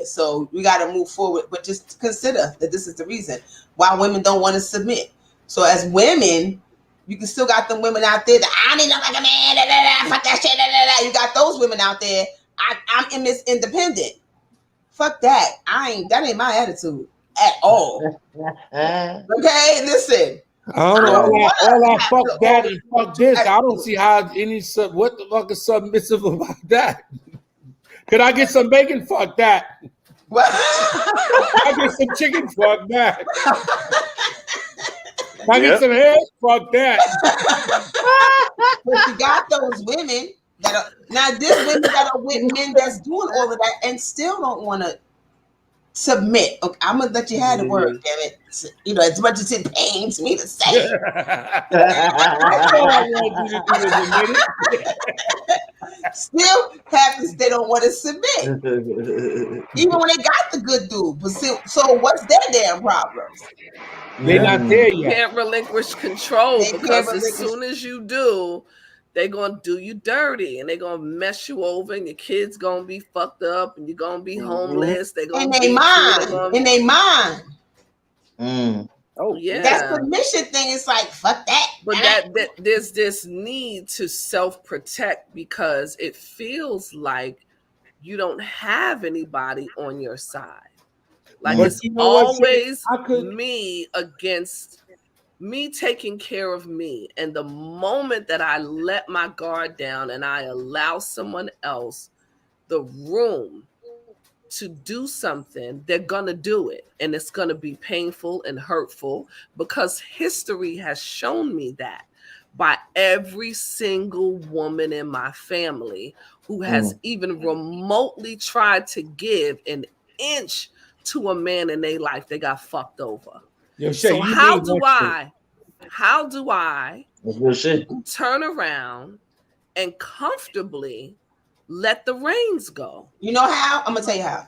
so we got to move forward. But just consider that this is the reason why women don't want to submit. So as women, you can still got them women out there that I need to look like a man, fuck that shit, You got those women out there. I'm independent. Fuck that. That ain't my attitude at all. Okay, listen. I don't know. All I fuck that and fuck this. I don't see how what the fuck is submissive about that? Could I get some bacon? Fuck that. What? I get some chicken? Fuck that. I get some hair? Fuck that. But you got those women that are now. There's women that are with men that's doing all of that and still don't want to submit. Okay, I'm gonna let you have the word, damn it. You know, as much as it pains me to say it. Still happens they don't want to submit. Even when they got the good dude. But so what's their damn problems? They're not there yet. You can't relinquish control because as soon as you do, they're going to do you dirty and they're going to mess you over and your kids going to be fucked up and you're going to be homeless. They're going to in their mind. Mm. Oh, Yeah. That submission thing is like, fuck that. But that there's this need to self-protect because it feels like you don't have anybody on your side. Like But it's you know what, always I could- me against me taking care of me. And the moment that I let my guard down and I allow someone else the room to do something, they're going to do it. And it's going to be painful and hurtful because history has shown me that by every single woman in my family who has even remotely tried to give an inch to a man in their life, they got fucked over. Yo, Shay, So you how mean do that I That's good shit. turn around and comfortably let the reins go? You know how? I'm gonna tell you how.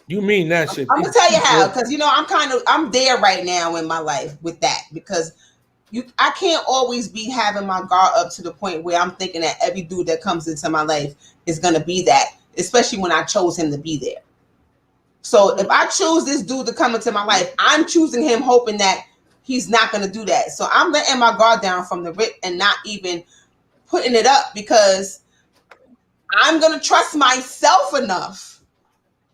You mean that shit? I'm gonna tell you how, because you know I'm there right now in my life with that, because I can't always be having my guard up to the point where I'm thinking that every dude that comes into my life is gonna be that, especially when I chose him to be there. So if I choose this dude to come into my life, I'm choosing him hoping that he's not gonna do that. So I'm letting my guard down from the rip and not even putting it up, because I'm gonna trust myself enough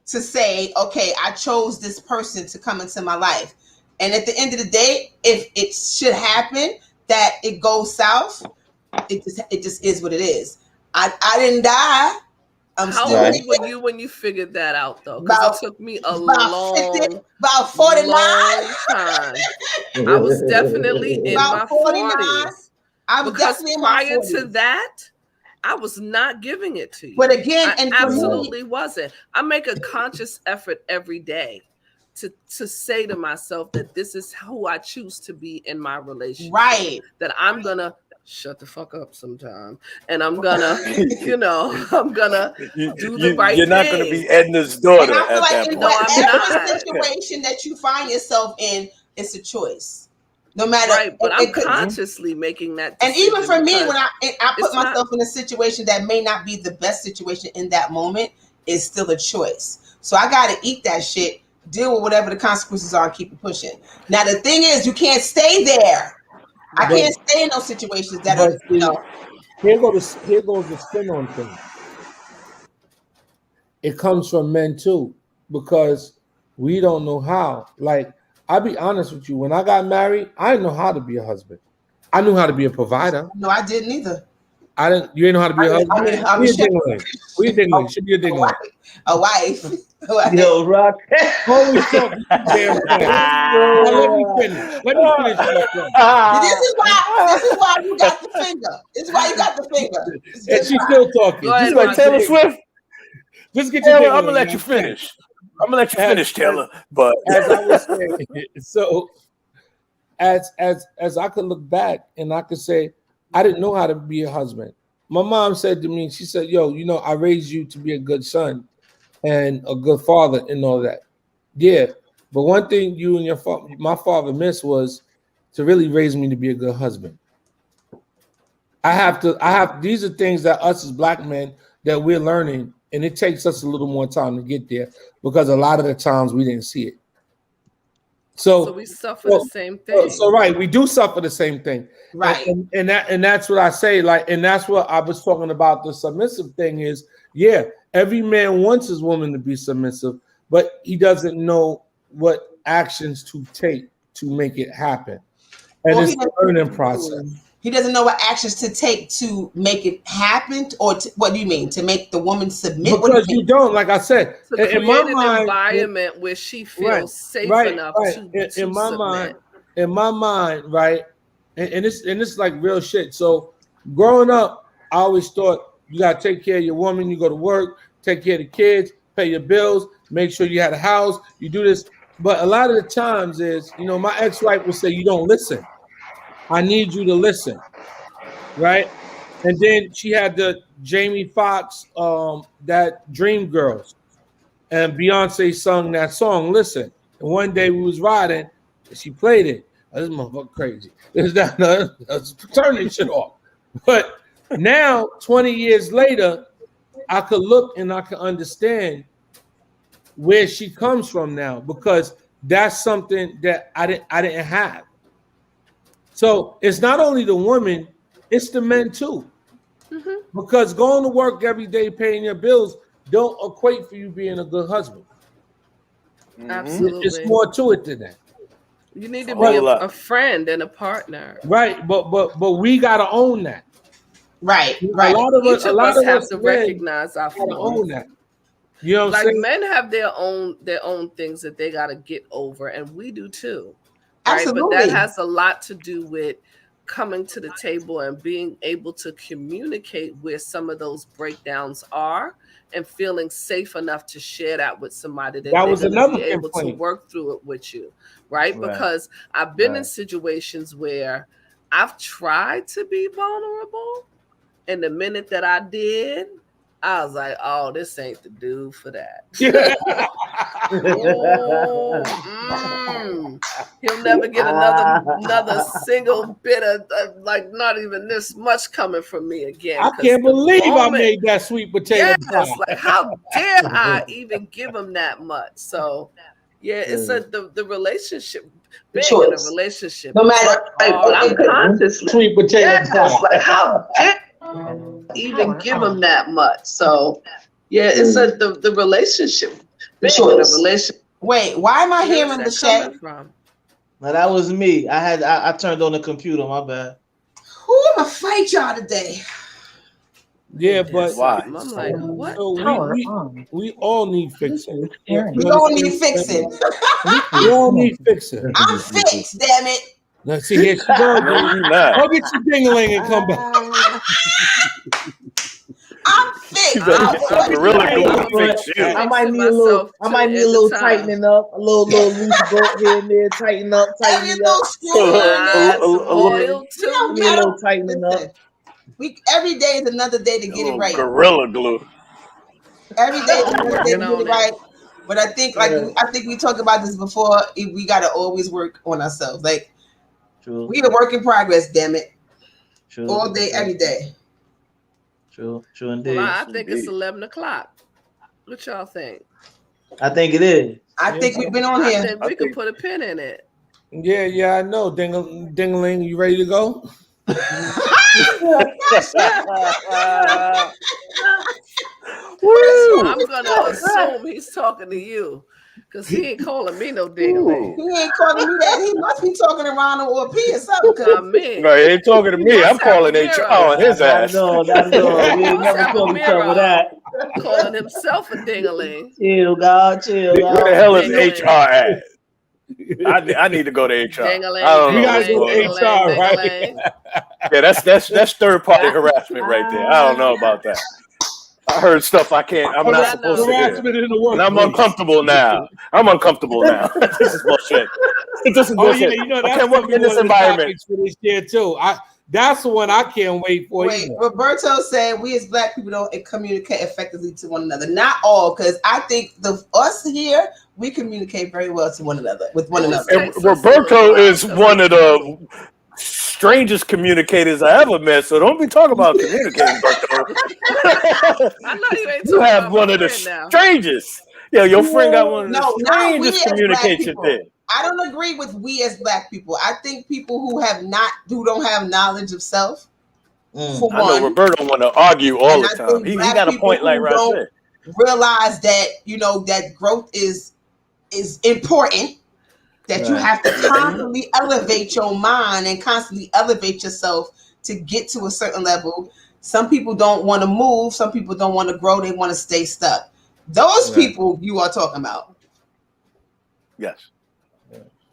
to say, okay, I chose this person to come into my life. And at the end of the day, if it should happen that it goes south, it just is what it is. I didn't die. How old were when you figured that out, though? Because it took me about 49 long time. I was definitely in my 40s. I was definitely in my 40s. Prior to that, I was not giving it to you. But again, I and absolutely wasn't. I make a conscious effort every day to say to myself that this is who I choose to be in my relationship. Right. That I'm gonna shut the fuck up sometime, and I'm gonna, I'm gonna do the right thing. You're not gonna be Edna's daughter at that point. No, I'm not. Every situation that you find yourself in, it's a choice. No matter, right? But I'm consciously making that decision. And even for me, when I put myself in a situation that may not be the best situation in that moment, it's still a choice. So I got to eat that shit, deal with whatever the consequences are, and keep it pushing. Now the thing is, you can't stay there. I can't stay in those situations that are. Here goes the spin on things. It comes from men too, because we don't know how. Like, I'll be honest with you. When I got married, I didn't know how to be a husband. I knew how to be a provider. No, I didn't either. I didn't. You didn't know how to be a husband. What you think? Should be a ding line. A wife. Yo, Rock. Always talk. Let me finish. This is why you got the finger. This is why you got the finger. And she's still talking. Just like Taylor Swift. Just get your Taylor, I'm gonna let you finish. I'm gonna let you finish, Taylor. But as I was saying, so as I could look back and I could say, I didn't know how to be a husband. My mom said to me, she said, yo, I raised you to be a good son and a good father and all that. Yeah, but one thing you and my father missed was to really raise me to be a good husband. These are things that us as black men that we're learning, and it takes us a little more time to get there because a lot of the times we didn't see it. So we suffer the same thing. So right, we do suffer the same thing. Right. And that's what I say, like, and that's what I was talking about. The submissive thing is, yeah, every man wants his woman to be submissive, but he doesn't know what actions to take to make it happen. And it's a learning process. He doesn't know what actions to take to make it happen, or what do you mean? To make the woman submit? Because you don't, like I said, to create an environment where she feels safe enough to submit. In my mind, right, and it's like real shit. So growing up, I always thought you gotta take care of your woman. You go to work, take care of the kids, pay your bills, make sure you had a house. You do this, but a lot of the times is, my ex-wife would say, "You don't listen. I need you to listen," right? And then she had the Jamie Foxx, that Dream Girls, and Beyonce sung that song, "Listen." And one day we was riding, and she played it. This motherfucker crazy. Turn this shit off. But now, 20 years later, I could look and I could understand where she comes from now, because that's something that I didn't have. So it's not only the women, it's the men too. Mm-hmm. Because going to work every day, paying your bills, don't equate for you being a good husband. Absolutely. It's more to it than that. You need to be a friend and a partner. Right, but we gotta own that. Right. A lot of us have to recognize our flaws. Own that. You know what I'm saying? Men have their own things that they gotta get over, and we do too. Right? Absolutely. But that has a lot to do with coming to the table and being able to communicate where some of those breakdowns are and feeling safe enough to share that with somebody that was another be able to work through it with you, right? Because I've been in situations where I've tried to be vulnerable, and the minute that I did, I was like, oh, this ain't the dude for that. He'll never get another single bit of like not even this much coming from me again. I can't believe I made that sweet potato pie. Like, how dare I even give him that much? So it's the relationship. Being in a relationship, no matter I'm consciously sweet potato pie. Like, how dare even give him that much? So it's the relationship. Being in a relationship. Wait, why am I hearing the shit? Now that was me. I turned on the computer. My bad. Who am I fight y'all today? Yeah, but why? I'm like, what? So we all need fixing. We all need fixing. We all need fixing. I'm fixed, damn it. Let's see here. Go get your ding-a-ling and come back. I'm fixed. I might need a little tightening up, a little loose bolt here and there, tighten up. A little tightening up. Every day is another day to get it right. Gorilla glue. Every day is another day to get it right. But I think, we talked about this before. We gotta always work on ourselves. Like, we a work in progress. Damn it. True. All day, every day. True indeed. Well, I think it's 11 o'clock. What y'all think? I think it is. I think we've been on here. I think we could put a pin in it. Yeah, I know. Ding-a-ling, you ready to go? I'm gonna assume he's talking to you, because he ain't calling me no ding-a-ling. He ain't calling me that. He must be talking to Ronald or P or something. No, he ain't talking to me. I'm calling HR on his ass. No, we ain't never told each other that. Calling himself a ding-a-ling. Chill, God, chill. Where the hell is HR at? I need to go to HR. I don't know. We gotta go to HR, right? Yeah, that's third party harassment right there. I don't know about that. I heard stuff I'm not supposed to hear. And I'm uncomfortable now. This is bullshit. This is bullshit. You know, I can't work in this environment. For this year too. That's the one I can't wait for. Wait, Roberto said we as Black people don't communicate effectively to one another. Not all, because I think us here, we communicate very well to one another, with one another. And Roberto is one of the strangest communicators I ever met, so don't be talking about communicating, Roberto. I know you ain't talking You have about one of the strangest. Yeah, your friend got one of the strangest communication things. I don't agree with we as Black people. I think people who don't have knowledge of self. I know Roberto want to argue all the time. He got a point like right there. Realize that that growth is important. That you have to constantly elevate your mind and constantly elevate yourself to get to a certain level. Some people don't want to move. Some people don't want to grow. They want to stay stuck. Those people you are talking about. Yes.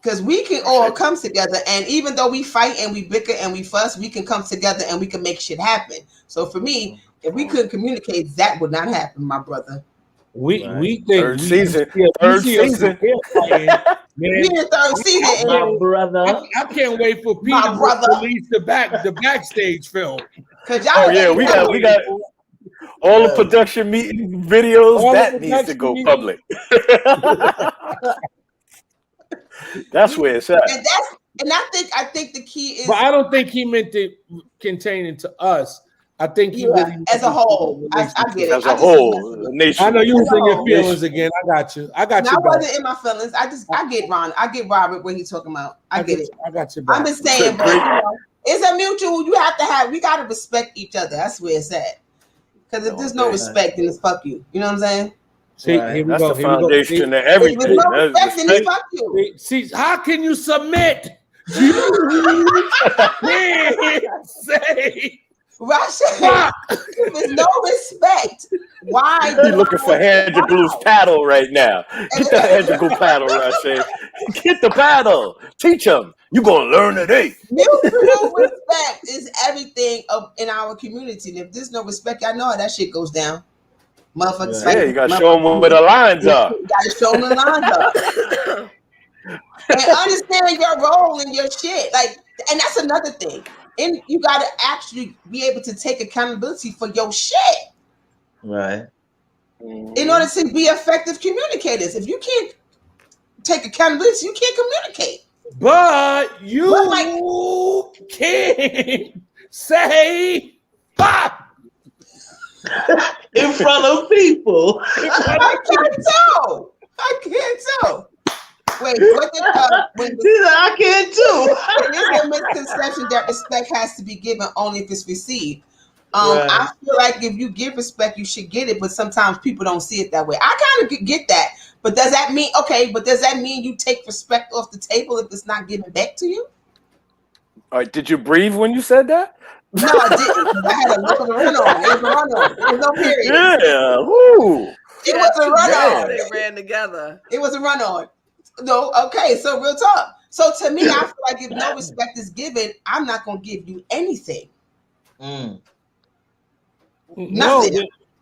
Because we can all come together, and even though we fight and we bicker and we fuss, we can come together and we can make shit happen. So for me, if we couldn't communicate, that would not happen, my brother. We think third season. We in third season, my brother. I can't wait for Peter to release the backstage film. Oh yeah, we got all the production meeting videos that needs to go public. That's where it's at. And I think the key is. But I don't think he meant it containing to us. I think he Yeah, really as a whole, I get it. As a whole, the nation. I know you was in your Nation. feelings again. I got you. I got No, you. I wasn't in my feelings. I get Ron. I get Robert what he's talking about. I get it. I got you back. I'm just saying, but it's a mutual. You have to have. We got to respect each other. That's where it's at. Because if there's no respect, then it's fuck you. You know what I'm saying? See, Right. here we That's go. the Here we go. foundation of everything. If there's no That's respect, then it's respect. fuck you. See, how can you submit? You can't say. Russia, if there's no respect, why? He's looking for hand glue's paddle right now. Get the hand glue paddle, Russia. Get the paddle. Teach him. You're going to learn today. Mutual respect is everything in our community. And if there's no respect, I know how that shit goes down. Motherfuckers. Yeah, you got to show them where the lines are. You got to show them the lines up. And understand your role in your shit. Like, and that's another thing. And you got to actually be able to take accountability for your shit. Right. In order to be effective communicators. If you can't take accountability, you can't communicate. But you can't say fuck In front of people. I can't tell. Wait, what did I can't too. There's a misconception that respect has to be given only if it's received. Right. I feel like if you give respect, you should get it, but sometimes people don't see it that way. I kind of get that, but does that mean you take respect off the table if it's not given back to you? All right, did you breathe when you said that? No, I didn't. I had a look of the run on. It was a run on. There was no period. Yeah. Woo. It was a run on. They ran together. It was a run on. No, okay, so real talk. So to me, I feel like if no respect is given, I'm not gonna give you anything.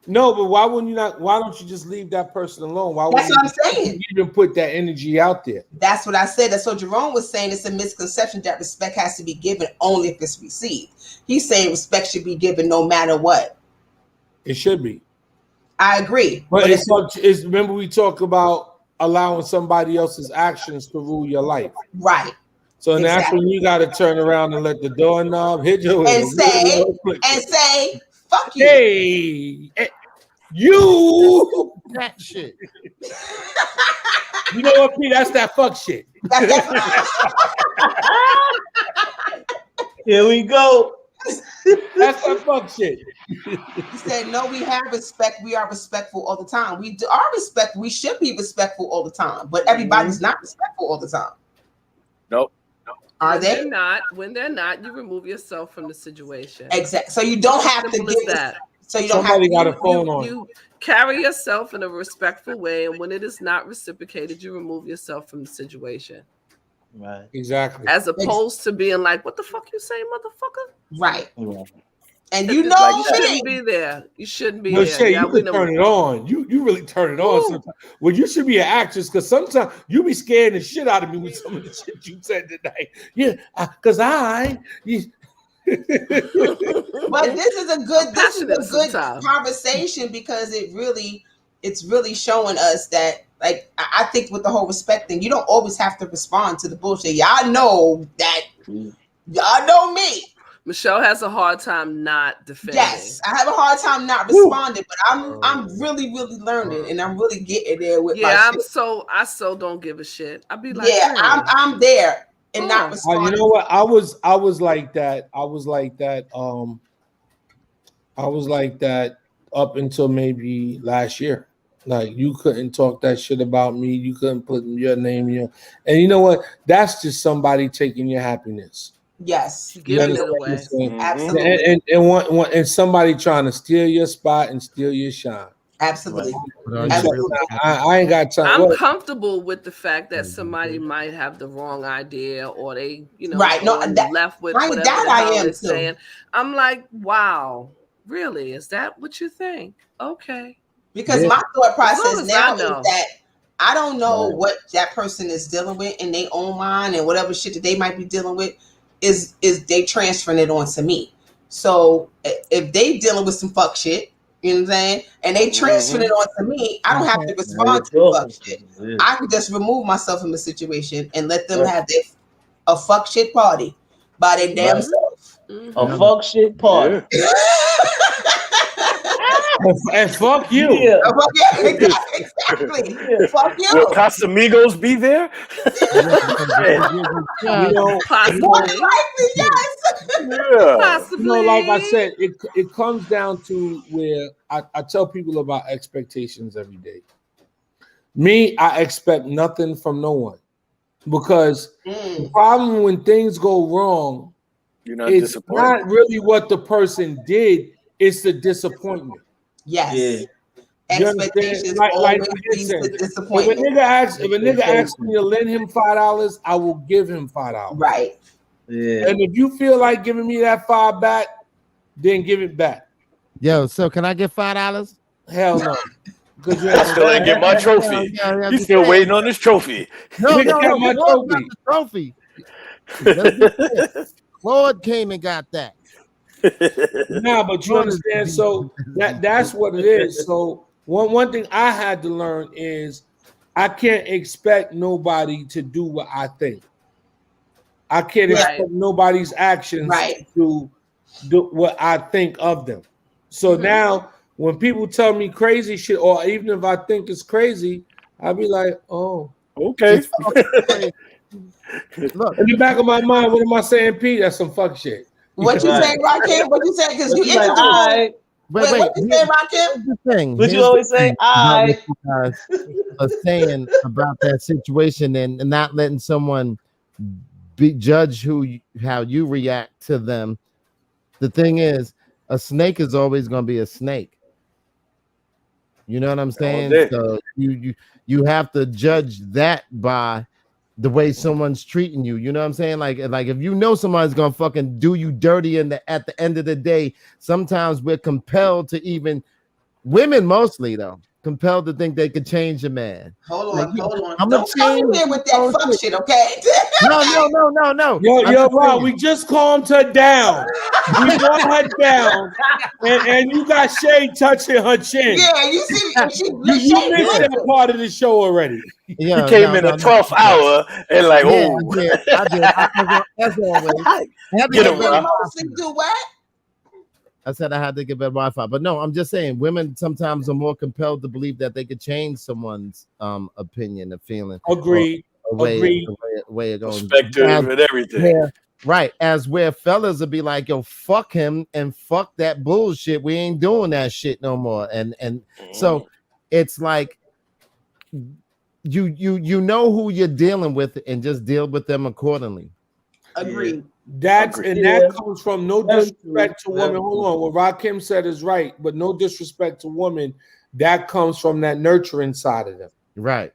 No, but why wouldn't you not? Why don't you just leave that person alone? Why That's what I'm you saying. even put that energy out there? That's what I said. That's what Jerome was saying. It's a misconception that respect has to be given only if it's received. He's saying respect should be given no matter what. It should be. I agree. But it's remember we talk about allowing somebody else's actions to rule your life. Right. So that's when you got to turn around and let the doorknob hit you and say, fuck you. Hey, you that shit. You know what, Pete? That's that fuck shit. Here we go. That's that fuck shit. He said, no, we have respect. We are respectful all the time. We are respectful. We should be respectful all the time, but everybody's not respectful all the time. Nope. Are they? When they're not, you remove yourself from the situation. Exactly. So you don't have to give that. So you don't Somebody have to got a phone on. You carry yourself in a respectful way, and when it is not reciprocated, you remove yourself from the situation. Right. Exactly. As opposed to being like, "What the fuck you say, motherfucker?" Right. Yeah. And you know like, you shouldn't be there. You shouldn't be there. Shit, you can turn it on. You really turn it on sometimes. Well, you should be an actress because sometimes you be scaring the shit out of me with some of the shit you said tonight. Yeah, because But this is a good conversation because it's really showing us that, like, I think with the whole respect thing, you don't always have to respond to the bullshit. Y'all know that. Y'all know me. Michelle has a hard time not defending. Yes, I have a hard time not responding, but I'm really learning and I'm really getting there with my shit. I so don't give a shit. I'd be like, I'm there and not responding. You know what? I was like that. I was like that up until maybe last year. Like, you couldn't talk that shit about me. You couldn't put your name in. And you know what? That's just somebody taking your happiness. Yes, giving it away. Absolutely. And somebody trying to steal your spot and steal your shine. Absolutely. I ain't got time. I'm comfortable with the fact that somebody might have the wrong idea, or they, right? No, left with whatever I am saying. I'm like, wow, really? Is that what you think? Okay. Because my thought process now is that I don't know what that person is dealing with in their own mind, and whatever shit that they might be dealing with is they transferring it on to me. So if they dealing with some fuck shit, you know what I'm saying, and they transferring it on to me, I don't have to respond to the fuck shit. I can just remove myself from the situation and let them have a fuck shit party by their damn self. A fuck shit party. And fuck you. Yeah. Exactly. Fuck you. Will Casamigos be there? You know, More than likely, yes. Yeah. Possibly. you know, like I said, it comes down to where I tell people about expectations every day. Me, I expect nothing from no one because the problem when things go wrong, You're not it's disappointed. not really what the person did, it's the disappointment. Yes. You Expectations understand? Like always for leads to instance, disappointment. if a nigga asks me to lend him $5, I will give him $5. Right. Yeah. And if you feel like giving me that $5 back, then give it back. Yo, so can I get $5? Hell no. Because I still ain't get my trophy. Yeah, He's still waiting on his trophy. No, my Claude trophy. got the trophy. Let's be clear. Claude came and got that. Nah, but you understand. So that's what it is. So one thing I had to learn is I can't expect nobody to do what I think. I can't expect nobody's actions to do what I think of them. So now when people tell me crazy shit, or even if I think it's crazy, I'll be like, oh, okay. Look, in the back of my mind, what am I saying, Pete? That's some fuck shit. What you say, Rakim? What you say? Because you like, introduced. wait. What you say, Rakim? The thing. What you always say? What you guys are saying about that situation and not letting someone judge how you react to them. The thing is, a snake is always going to be a snake. You know what I'm saying? So you have to judge that by the way someone's treating you. You know what I'm saying? Like if you know somebody's gonna fucking do you dirty at the end of the day, sometimes we're compelled to, even women mostly though, compelled to think they could change a man. Hold on. I'm Don't come in here with that fuck shit, okay? No. Yo, Rob, we just calmed her down. We brought her down, and you got Shay touching her chin. Yeah, you see, you missed that part of the show already. Yeah, he came in the 12th hour and like, I did. As always. Get him, Rob. Do what? I said I had to get better Wi-Fi, but no, I'm just saying women sometimes are more compelled to believe that they could change someone's opinion or feeling. Agreed. Way it goes. Perspective and everything. Yeah, right. As where fellas will be like, yo, fuck him and fuck that bullshit. We ain't doing that shit no more. And so it's like you know who you're dealing with and just deal with them accordingly. Agreed. That comes from no disrespect to women. Hold on, what Rakim said is right, but no disrespect to women. That comes from that nurturing side of them. Right.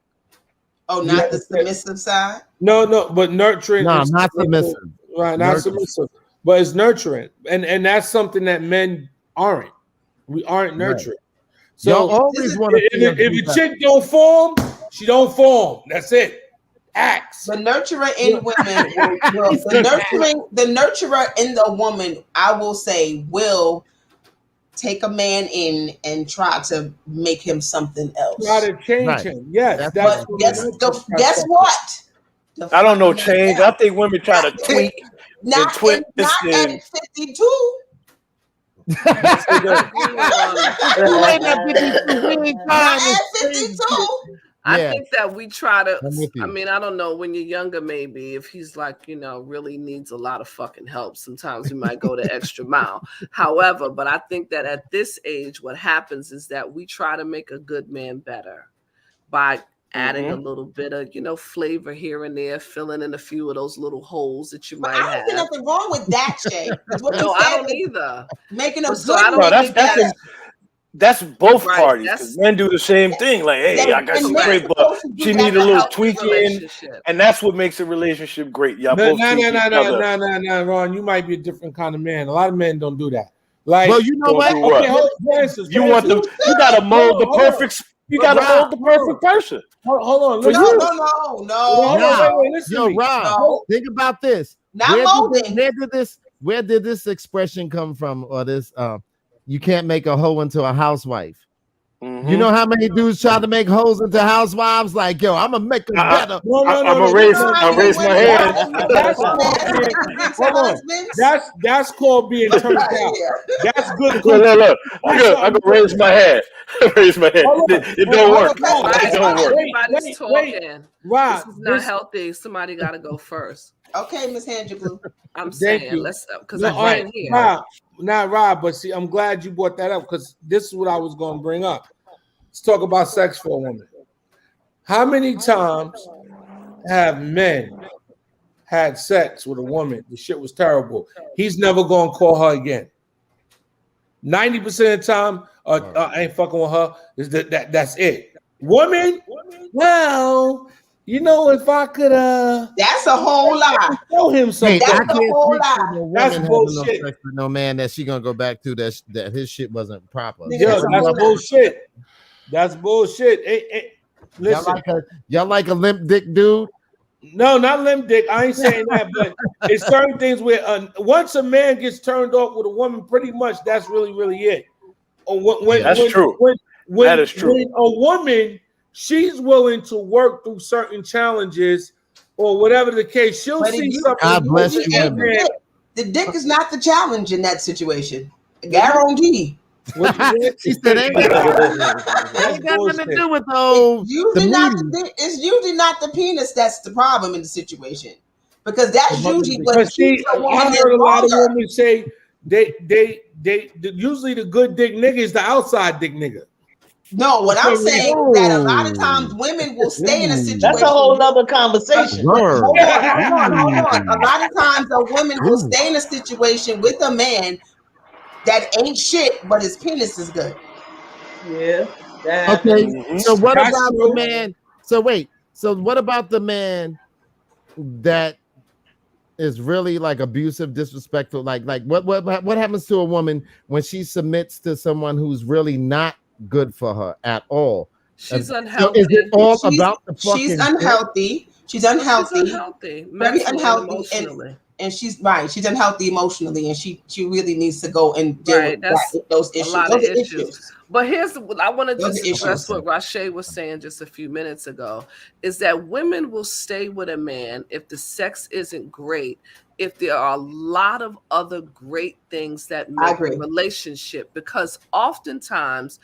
Oh, not the submissive side? No, but nurturing. No, not submissive. Right, not submissive, but it's nurturing, and that's something that men aren't. We aren't nurturing. Right. So always want to. If a chick don't form, she don't form. That's it. Acts. The nurturer in women, the nurturer in the woman, I will say, will take a man in and try to make him something else. Try to change him. Yes. But guess what? I don't know, change. I think women try to tweak not twist at 52. Yes, they do. Not at 52. I think that we try to, I mean, I don't know, when you're younger, maybe if he's like, really needs a lot of fucking help, sometimes we might go the extra mile. However, but I think that at this age, what happens is that we try to make a good man better by adding a little bit of, flavor here and there, filling in a few of those little holes that you might have. I don't see nothing wrong with that, Shay. No, I don't either. Making a so I don't think that's both parties. Because men do the same thing. Like, hey, I got some great, but she need a little tweaking, and that's what makes a relationship great. Y'all both No, Ron. You might be a different kind of man. A lot of men don't do that. Like, well, you know what? Okay, you gotta mold the perfect. You gotta mold the perfect person. Hold on. No. Listen Yo, Rob, think about this. Where did this expression come from? Or this? You can't make a hoe into a housewife. You know how many dudes try to make hoes into housewives? Like, yo, I'm gonna make them better. No. I'll raise my hand. That's called being turned out. That's good. Look. I can raise my hand. Raise my hand. It don't work. It don't work. Everybody's talking. Rob, this is not healthy. Somebody got to go first. Okay, Miss Handra Blue. I'm saying, let's because I'm right here. Not Rob, but see, I'm glad you brought that up because this is what I was going to bring up. Let's talk about sex for a woman. How many times have men had sex with a woman? The shit was terrible. He's never going to call her again. 90% of the time, I ain't fucking with her. Is that's it? Woman, well, you know, if I could, that's a whole lot. Show him something. That's a whole lot. That's bullshit. No sex with no man that she gonna go back to that his shit wasn't proper. Yeah, that's bullshit. That's bullshit. Hey, listen, y'all like a limp dick dude? No, not limp dick. I ain't saying that, but it's certain things where once a man gets turned off with a woman, pretty much that's really it. That's true. That is true. When a woman, she's willing to work through certain challenges or whatever the case, she'll see something. God bless you, women. The dick is not the challenge in that situation. Guarantee. She said ain't got nothing to do with those. It's usually not the penis that's the problem in the situation, because that's usually what. I heard a lot of women say they usually the good dick nigga is the outside dick nigga. No, what I'm saying is that a lot of times women will stay in a situation. That's a whole other conversation. Hold on. A lot of times a woman will stay in a situation with a man that ain't shit, but his penis is good. Yeah. Okay. So what about the man? So wait. So what about the man that is really like abusive, disrespectful? Like what happens to a woman when she submits to someone who's really not good for her at all? She's unhealthy. So is it all about the fucking? She's unhealthy. She's unhealthy. Very unhealthy. Emotionally. And she's right. She's unhealthy emotionally, and she really needs to go and deal with those issues. A lot of issues. But here's what I want to just address what Rashay was saying just a few minutes ago, is that women will stay with a man if the sex isn't great, if there are a lot of other great things that make a relationship, because oftentimes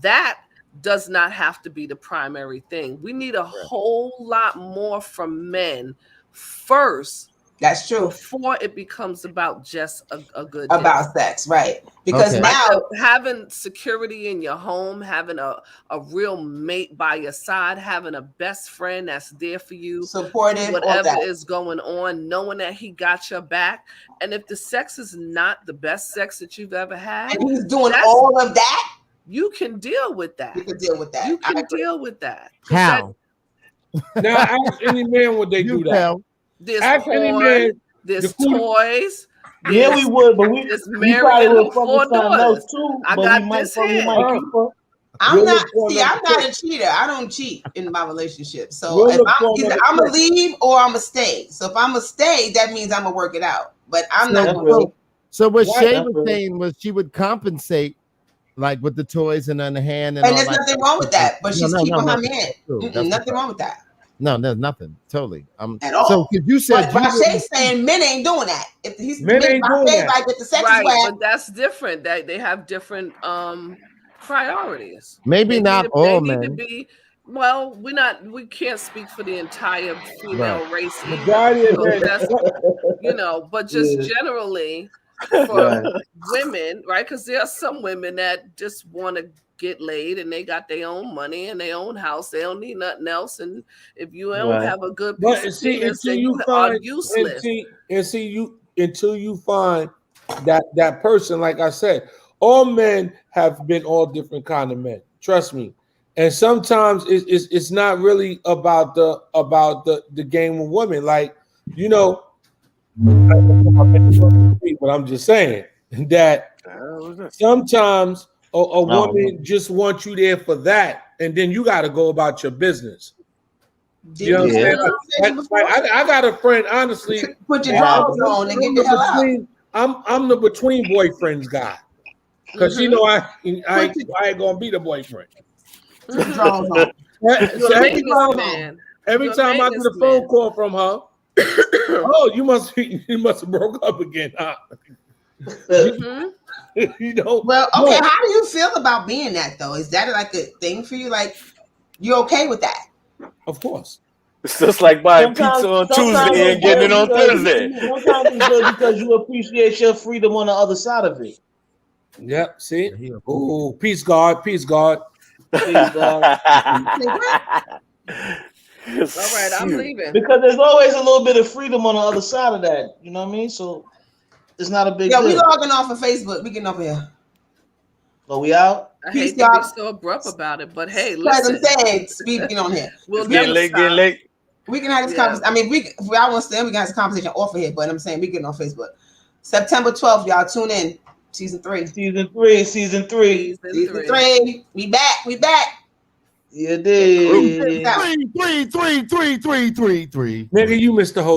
that does not have to be the primary thing. We need a whole lot more from men first. That's true. Before it becomes about just a good about sex, right? Because now having security in your home, having a real mate by your side, having a best friend that's there for you, supportive, whatever is going on, knowing that he got your back. And if the sex is not the best sex that you've ever had, and he's doing all of that, you can deal with that. You can deal with that. You can deal with that. How? Now ask any man would they do that? There's porn, there's toys. Yeah, we would, but we probably would fuck with else too. I got this here. I'm not a cheater. I don't cheat in my relationship. So if I'm gonna leave or I'm gonna stay. So if I'm gonna stay, that means I'm gonna work it out. But I'm not gonna. So what Shay was saying was she would compensate, like with the toys and on the hand, and there's nothing wrong with that. But she's keeping her man. Nothing wrong with that. No, there's nothing. Totally. At all. So because you said Shay's saying men ain't doing that. If he's men ain't doing that. Like with the sex but that's different. They have different priorities. Maybe not all men. Well, we can't speak for the entire female race. But just generally for women, right? Because there are some women that just want to get laid and they got their own money and their own house. They don't need nothing else. And if you don't have a good piece of penis, then you are useless. Until you find that person, like I said, all men have been all different kind of men. Trust me. And sometimes it's not really about the game of women. Like, but I'm just saying that sometimes a woman just wants you there for that, and then you got to go about your business. You know what I'm saying? I got a friend, honestly. Put your drawers on and get the hell out. I'm the between boyfriends guy. Because you know I ain't gonna be the boyfriend. Mhm. Every time I get a phone call from her, oh, you must have broke up again, huh? You know. Well, okay. No. How do you feel about being that though? Is that like a thing for you? Like, you okay with that? Of course. It's just like buying pizza on Tuesday and getting it on Thursday. Sometimes it's good because you appreciate your freedom on the other side of it. Yep. See. Oh, peace, God. Peace, God. Peace, God. All right, I'm leaving. Because there's always a little bit of freedom on the other side of that. You know what I mean? So it's not a big deal. We logging off of Facebook. We getting over here. So we out? I hate to be so abrupt about it, but hey, listen. I'm saying, speaking on here. We'll getting late. We can have this conversation. I mean, if I want to stay, we can have this conversation off of here, but I'm saying we getting on Facebook. September 12th, y'all tune in. Season 3. Season 3. We back. You did. 3. Nigga, you missed the whole